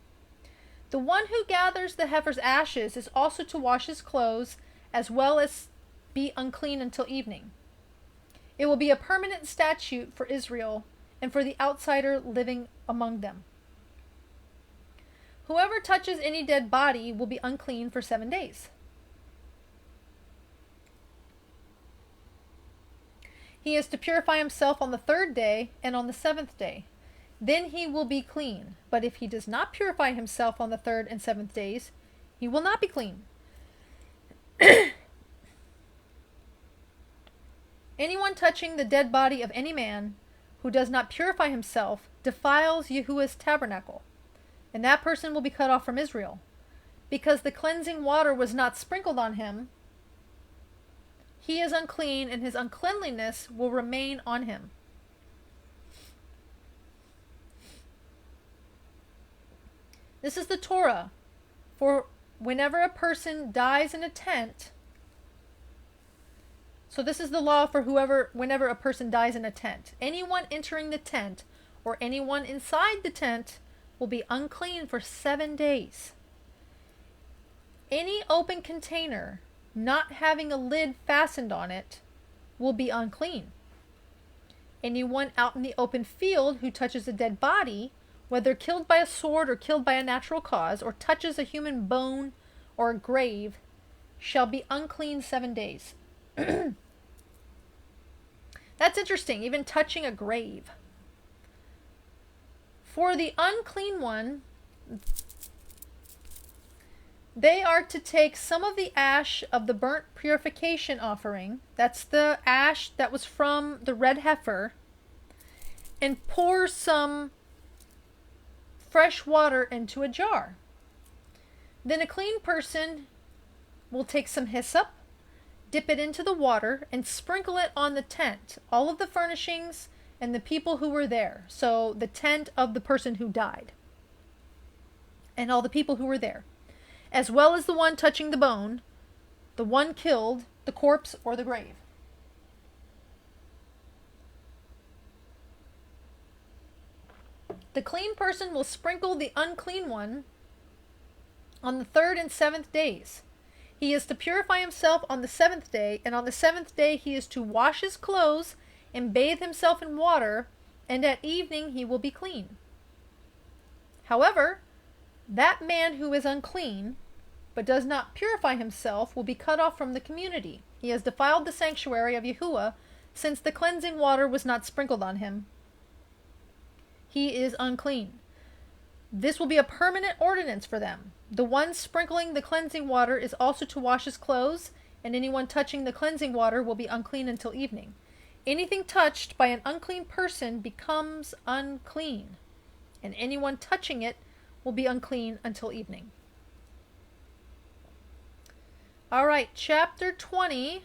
Speaker 1: The one who gathers the heifer's ashes is also to wash his clothes as well as be unclean until evening. It will be a permanent statute for Israel and for the outsider living among them. Whoever touches any dead body will be unclean for 7 days. He is to purify himself on the 3rd day and on the 7th day. Then he will be clean. But if he does not purify himself on the 3rd and 7th days, he will not be clean. Anyone touching the dead body of any man who does not purify himself defiles Yahuwah's tabernacle, and that person will be cut off from Israel. Because the cleansing water was not sprinkled on him, he is unclean, and his uncleanliness will remain on him. This is the Torah. For whenever a person dies in a tent, so this is the law for whenever a person dies in a tent. Anyone entering the tent or anyone inside the tent will be unclean for 7 days. Any open container not having a lid fastened on it will be unclean. Anyone out in the open field who touches a dead body, whether killed by a sword or killed by a natural cause, or touches a human bone or a grave, shall be unclean 7 days. That's interesting, even touching a grave. For the unclean one, they are to take some of the ash of the burnt purification offering, that's the ash that was from the red heifer, and pour some fresh water into a jar. Then a clean person will take some hyssop, dip it into the water, and sprinkle it on the tent, all of the furnishings, and the people who were there. So the tent of the person who died, and all the people who were there, as well as the one touching the bone, the one killed, the corpse, or the grave. The clean person will sprinkle the unclean one on the 3rd and 7th days. He is to purify himself on the 7th day, and on the 7th day he is to wash his clothes and bathe himself in water, and at evening he will be clean. However, that man who is unclean, but does not purify himself, will be cut off from the community. He has defiled the sanctuary of Yahuwah, since the cleansing water was not sprinkled on him. He is unclean. This will be a permanent ordinance for them. The one sprinkling the cleansing water is also to wash his clothes, and anyone touching the cleansing water will be unclean until evening. Anything touched by an unclean person becomes unclean, and anyone touching it will be unclean until evening. All right, chapter 20.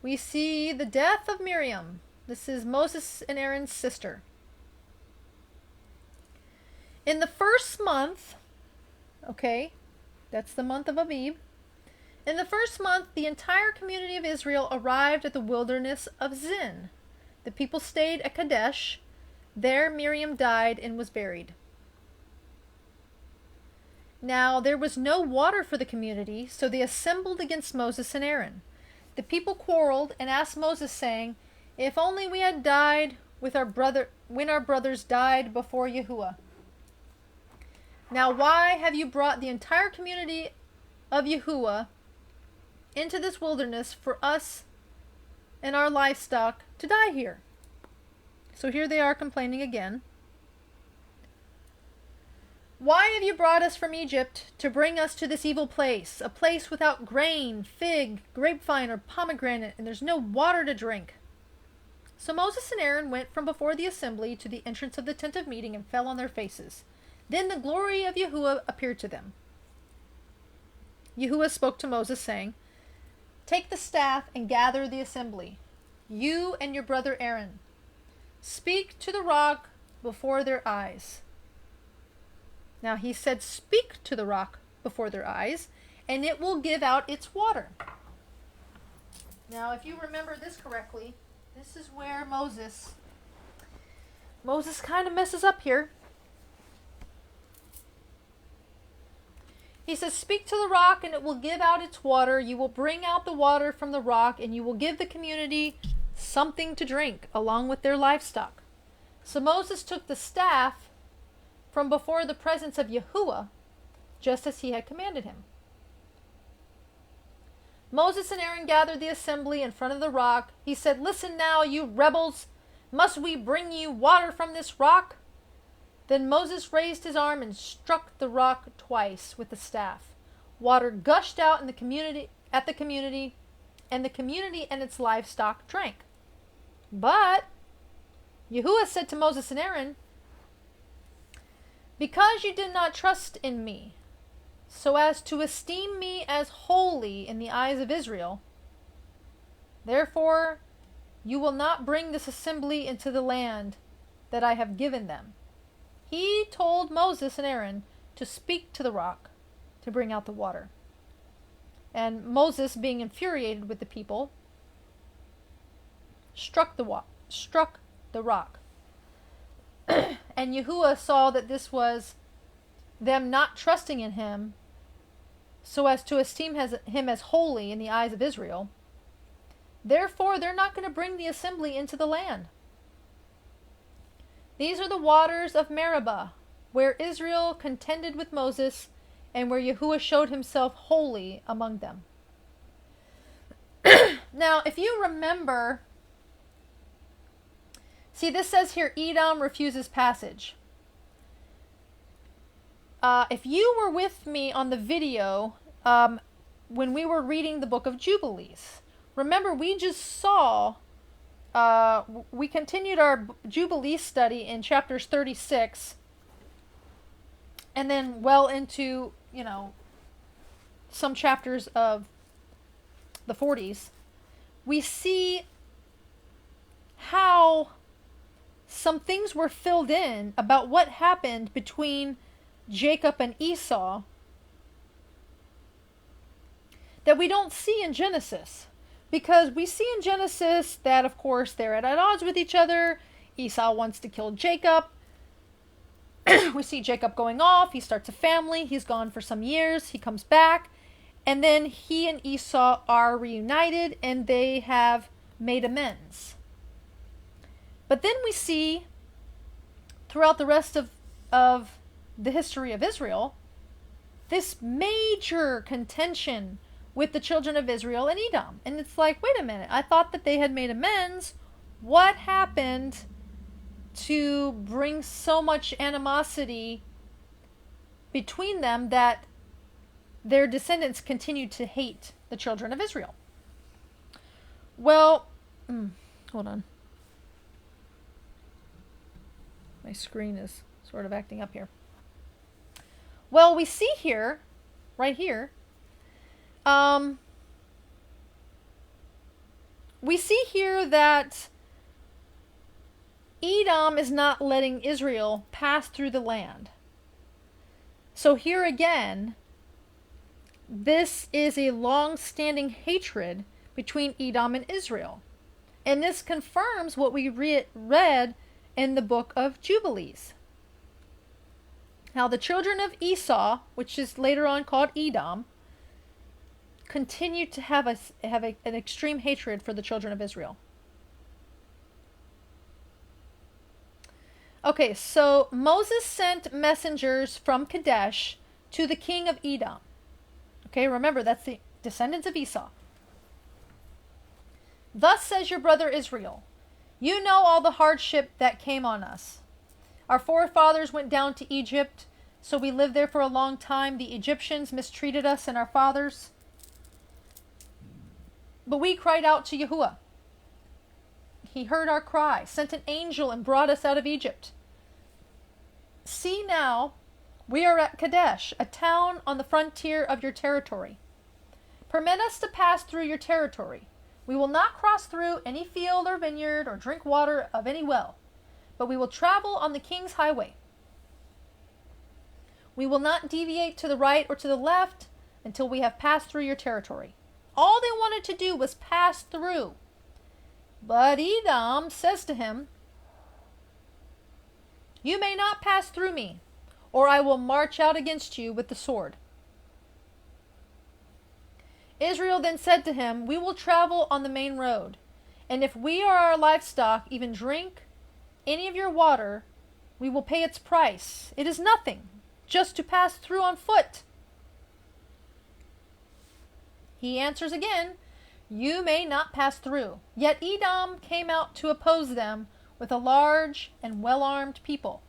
Speaker 1: We see the death of Miriam. This is Moses and Aaron's sister. In the 1st month, okay, that's the month of Abib. In the 1st month, the entire community of Israel arrived at the wilderness of Zin. The people stayed at Kadesh. There Miriam died and was buried. Now there was no water for the community, so they assembled against Moses and Aaron. The people quarreled and asked Moses, saying, "If only we had died with when our brothers died before Yahuwah. Now why have you brought the entire community of Yahuwah into this wilderness for us and our livestock to die here?" So here they are complaining again. "Why have you brought us from Egypt to bring us to this evil place, a place without grain, fig, grapevine, or pomegranate, and there's no water to drink?" So Moses and Aaron went from before the assembly to the entrance of the tent of meeting and fell on their faces. Then the glory of Yahuwah appeared to them. Yahuwah spoke to Moses, saying, Take the staff and gather the assembly, you and your brother Aaron. Speak to the rock before their eyes. Now he said, speak to the rock before their eyes, and it will give out its water. Now, if you remember this correctly, this is where Moses kind of messes up here. He says, speak to the rock and it will give out its water. You will bring out the water from the rock and you will give the community something to drink along with their livestock. So Moses took the staff from before the presence of Yahuwah, just as he had commanded him. Moses and Aaron gathered the assembly in front of the rock. He said, listen now, you rebels. Must we bring you water from this rock? Then Moses raised his arm and struck the rock twice with the staff. Water gushed out in the community, and the community and its livestock drank. But Yahuwah said to Moses and Aaron, because you did not trust in me, so as to esteem me as holy in the eyes of Israel, therefore you will not bring this assembly into the land that I have given them. He told Moses and Aaron to speak to the rock to bring out the water. And Moses, being infuriated with the people, struck the rock. And Yahuwah saw that this was them not trusting in him, so as to esteem him as holy in the eyes of Israel. Therefore, they're not going to bring the assembly into the land. These are the waters of Meribah, where Israel contended with Moses, and where Yahuwah showed himself holy among them. Now, if you remember, see, this says here, Edom refuses passage. If you were with me on the video when we were reading the book of Jubilees, remember we just saw, we continued our Jubilee study in chapters 36 and then well into, some chapters of the 40s. We see how some things were filled in about what happened between Jacob and Esau that we don't see in Genesis. Because we see in Genesis that, of course, they're at odds with each other. Esau wants to kill Jacob. We see Jacob going off. He starts a family. He's gone for some years. He comes back. And then he and Esau are reunited and they have made amends. But then we see throughout the rest of the history of Israel, this major contention with the children of Israel and Edom. And it's like, wait a minute, I thought that they had made amends. What happened to bring so much animosity between them that their descendants continued to hate the children of Israel? Well, hold on. My screen is sort of acting up here. Well, we see here, right here, we see here that Edom is not letting Israel pass through the land. So here again, this is a long-standing hatred between Edom and Israel. And this confirms what we read in the book of Jubilees. Now the children of Esau, which is later on called Edom, continue to have an extreme hatred for the children of Israel. Okay, so Moses sent messengers from Kadesh to the king of Edom. Okay, remember, that's the descendants of Esau. Thus says your brother Israel, you know all the hardship that came on us. Our forefathers went down to Egypt, so we lived there for a long time. The Egyptians mistreated us and our fathers. But we cried out to Yahuwah. He heard our cry, sent an angel, and brought us out of Egypt. See now, we are at Kadesh, a town on the frontier of your territory. Permit us to pass through your territory. We will not cross through any field or vineyard or drink water of any well, but we will travel on the king's highway. We will not deviate to the right or to the left until we have passed through your territory. All they wanted to do was pass through. But Edom says to him, you may not pass through me, or I will march out against you with the sword. Israel then said to him, we will travel on the main road, and if we or our livestock even drink any of your water, we will pay its price. It is nothing, just to pass through on foot. He answers again, you may not pass through. Yet Edom came out to oppose them with a large and well-armed people.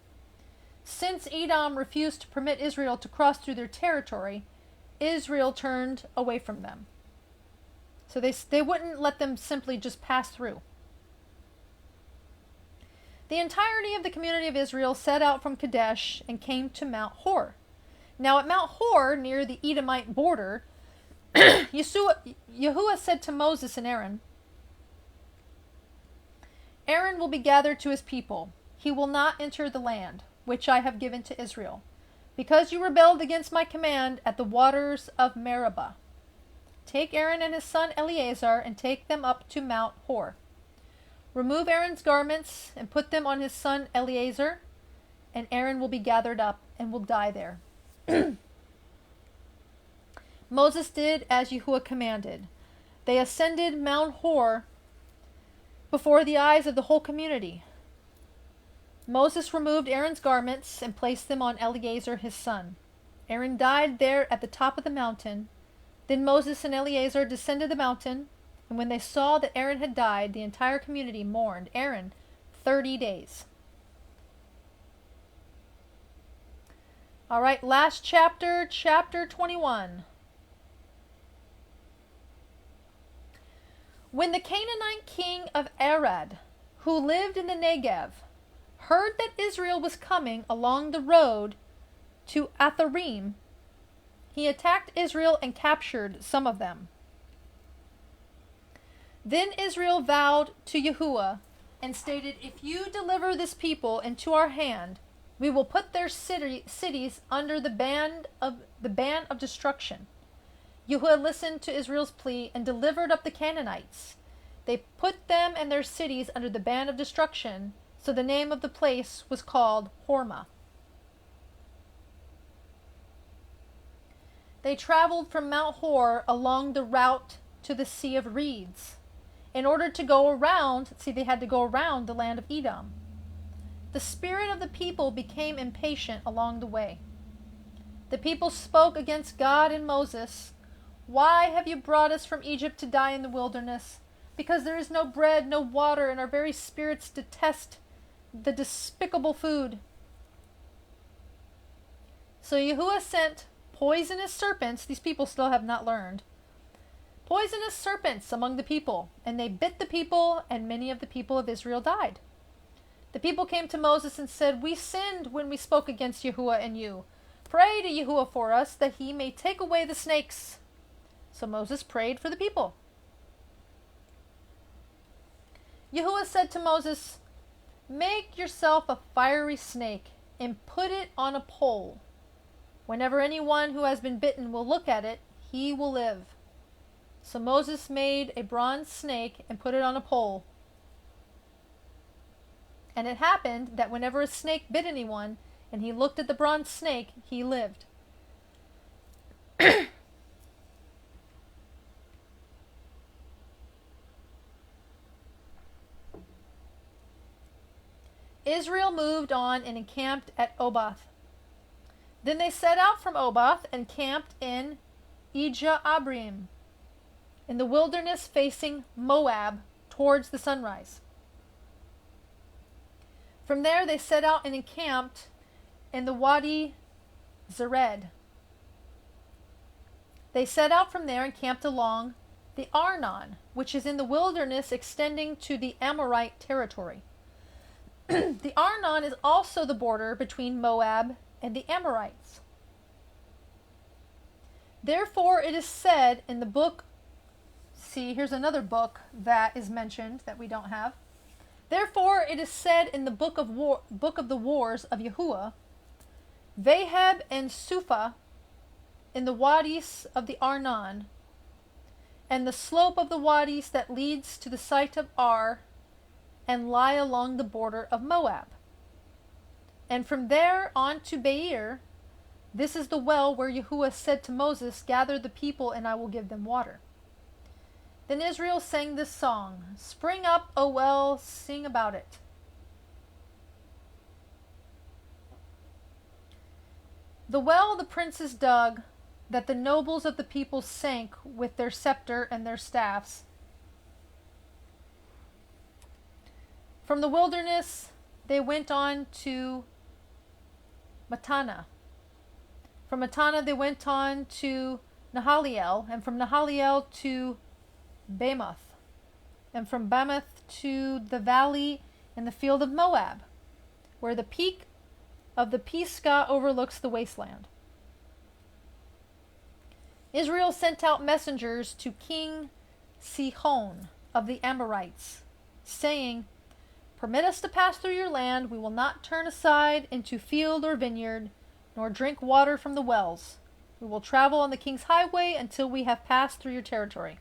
Speaker 1: Since Edom refused to permit Israel to cross through their territory, Israel turned away from them. So they wouldn't let them simply just pass through. The entirety of the community of Israel set out from Kadesh and came to Mount Hor. Now at Mount Hor, near the Edomite border, Yahuwah said to Moses and Aaron, Aaron will be gathered to his people. He will not enter the land, which I have given to Israel, because you rebelled against my command at the waters of Meribah. Take Aaron and his son Eleazar and take them up to Mount Hor. Remove Aaron's garments and put them on his son Eleazar, and Aaron will be gathered up and will die there. Moses did as Yahuwah commanded. They ascended Mount Hor before the eyes of the whole community. Moses removed Aaron's garments and placed them on Eleazar his son. Aaron died there at the top of the mountain. Then Moses and Eleazar descended the mountain, and when they saw that Aaron had died, the entire community mourned Aaron 30 days. All right, last chapter, chapter 21. When the Canaanite king of Arad, who lived in the Negev, heard that Israel was coming along the road to Atharim, he attacked Israel and captured some of them. Then Israel vowed to Yahuwah and stated, if you deliver this people into our hand, we will put their cities under the ban of destruction. Yahuwah listened to Israel's plea and delivered up the Canaanites. They put them and their cities under the ban of destruction, so the name of the place was called Hormah. They traveled from Mount Hor along the route to the Sea of Reeds. In order to go around, they had to go around the land of Edom. The spirit of the people became impatient along the way. The people spoke against God and Moses. Why have you brought us from Egypt to die in the wilderness? Because there is no bread, no water, and our very spirits detest the despicable food. So Yahuwah sent poisonous serpents, these people still have not learned, poisonous serpents among the people, and they bit the people, and many of the people of Israel died. The people came to Moses and said, we sinned when we spoke against Yahuwah and you. Pray to Yahuwah for us, that he may take away the snakes. So Moses prayed for the people. Yahuwah said to Moses, make yourself a fiery snake and put it on a pole. Whenever anyone who has been bitten will look at it, he will live. So Moses made a bronze snake and put it on a pole. And it happened that whenever a snake bit anyone, and he looked at the bronze snake, he lived. Israel moved on and encamped at Oboth. Then they set out from Oboth and camped in Ijah-Abrim, in the wilderness facing Moab towards the sunrise. From there they set out and encamped in the Wadi Zered. They set out from there and camped along the Arnon, which is in the wilderness extending to the Amorite territory. The Arnon is also the border between Moab and the Amorites. Therefore it is said in the book, see, here's another book that is mentioned that we don't have. Therefore it is said in the book of the wars of Yahuwah, Vaheb and Suphah in the wadis of the Arnon, and the slope of the wadis that leads to the site of Ar, and lie along the border of Moab. And from there on to Beer, this is the well where Yahuwah said to Moses, gather the people and I will give them water. Then Israel sang this song, Spring up, O well, sing about it. The well the princes dug, that the nobles of the people sank with their scepter and their staffs. From the wilderness they went on to Matana. From Matana they went on to Nahaliel, and from Nahaliel to Bamoth, and from Bamoth to the valley in the field of Moab, where the peak of the Pisgah overlooks the wasteland. Israel sent out messengers to King Sihon of the Amorites, saying, Permit us to pass through your land. We will not turn aside into field or vineyard, nor drink water from the wells. We will travel on the king's highway until we have passed through your territory.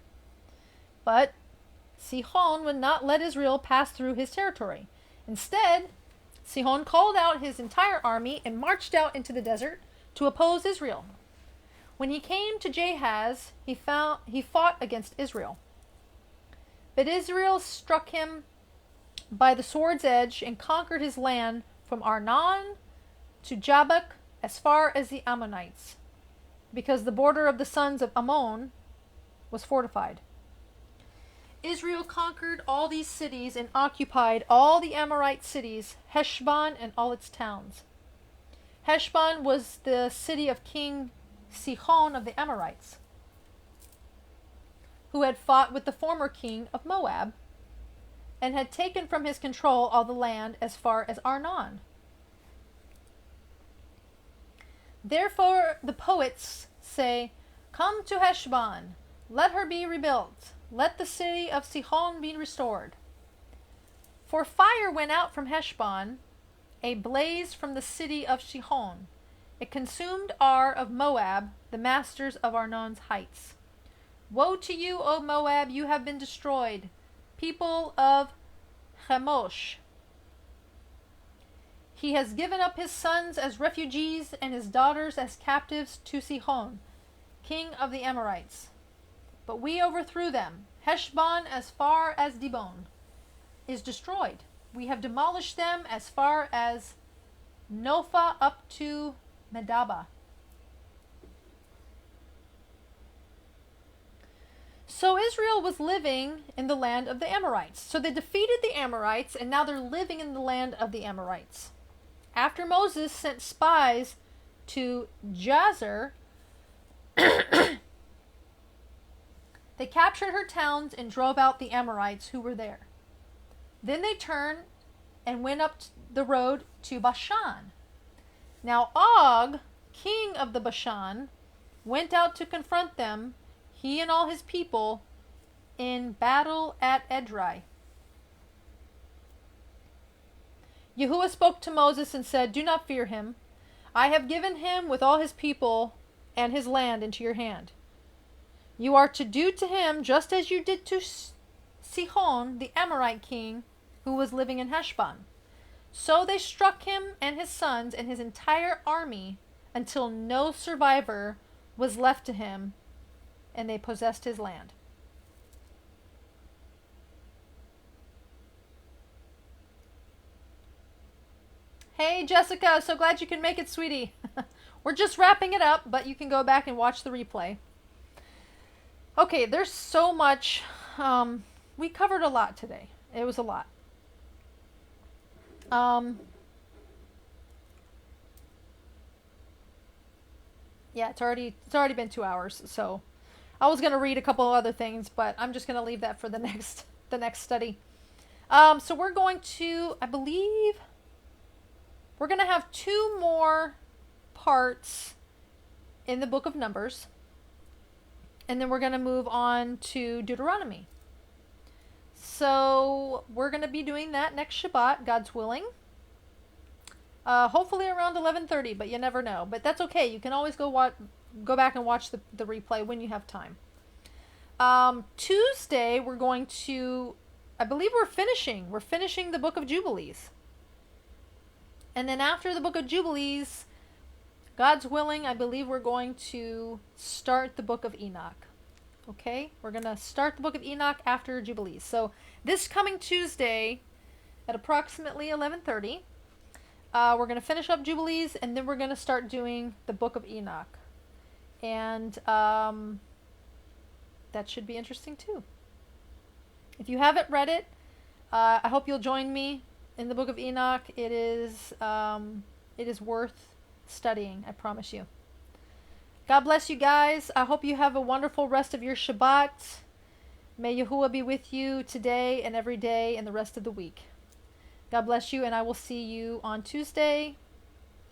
Speaker 1: But Sihon would not let Israel pass through his territory. Instead, Sihon called out his entire army and marched out into the desert to oppose Israel. When he came to Jahaz, he fought against Israel. But Israel struck him by the sword's edge and conquered his land from Arnon to Jabbok as far as the Ammonites, because the border of the sons of Ammon was fortified. Israel conquered all these cities and occupied all the Amorite cities, Heshbon and all its towns. Heshbon was the city of King Sihon of the Amorites, who had fought with the former king of Moab, and had taken from his control all the land as far as Arnon. Therefore the poets say, Come to Heshbon, let her be rebuilt, let the city of Sihon be restored. For fire went out from Heshbon, a blaze from the city of Sihon. It consumed Ar of Moab, the masters of Arnon's heights. Woe to you, O Moab, you have been destroyed, people of Chemosh. He has given up his sons as refugees and his daughters as captives to Sihon, king of the Amorites. But we overthrew them. Heshbon as far as Dibon is destroyed. We have demolished them as far as Nophah up to Medaba. So Israel was living in the land of the Amorites. So they defeated the Amorites, and now they're living in the land of the Amorites. After Moses sent spies to Jazer, they captured her towns and drove out the Amorites who were there. Then they turned and went up the road to Bashan. Now Og, king of the Bashan, went out to confront them, he and all his people, in battle at Edrei. Yahuwah spoke to Moses and said, Do not fear him. I have given him with all his people and his land into your hand. You are to do to him just as you did to Sihon, the Amorite king, who was living in Heshbon. So they struck him and his sons and his entire army until no survivor was left to him, and they possessed his land. Hey Jessica, so glad you can make it, sweetie. We're just wrapping it up, but you can go back and watch the replay. Okay, there's so much. We covered a lot today. It was a lot. Yeah, it's already been 2 hours, so I was gonna read a couple of other things, but I'm just gonna leave that for the next study. So we're going to, I believe, we're gonna have 2 more parts in the book of Numbers. And then we're going to move on to Deuteronomy. So we're going to be doing that next Shabbat, God's willing. Hopefully around 11:30, but you never know. But that's okay. You can always go back and watch the replay when you have time. Tuesday we're going to, I believe we're finishing the Book of Jubilees. And then after the Book of Jubilees, God's willing, I believe we're going to start the Book of Enoch. Okay? We're going to start the Book of Enoch after Jubilees. So this coming Tuesday at approximately 11:30, we're going to finish up Jubilees, and then we're going to start doing the Book of Enoch. And that should be interesting too. If you haven't read it, I hope you'll join me in the Book of Enoch. It is worth studying, I promise you. God bless you guys. I hope you have a wonderful rest of your Shabbat. May Yahuwah be with you today and every day and the rest of the week. God bless you, and I will see you on Tuesday.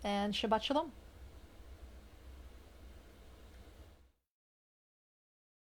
Speaker 1: And Shabbat Shalom.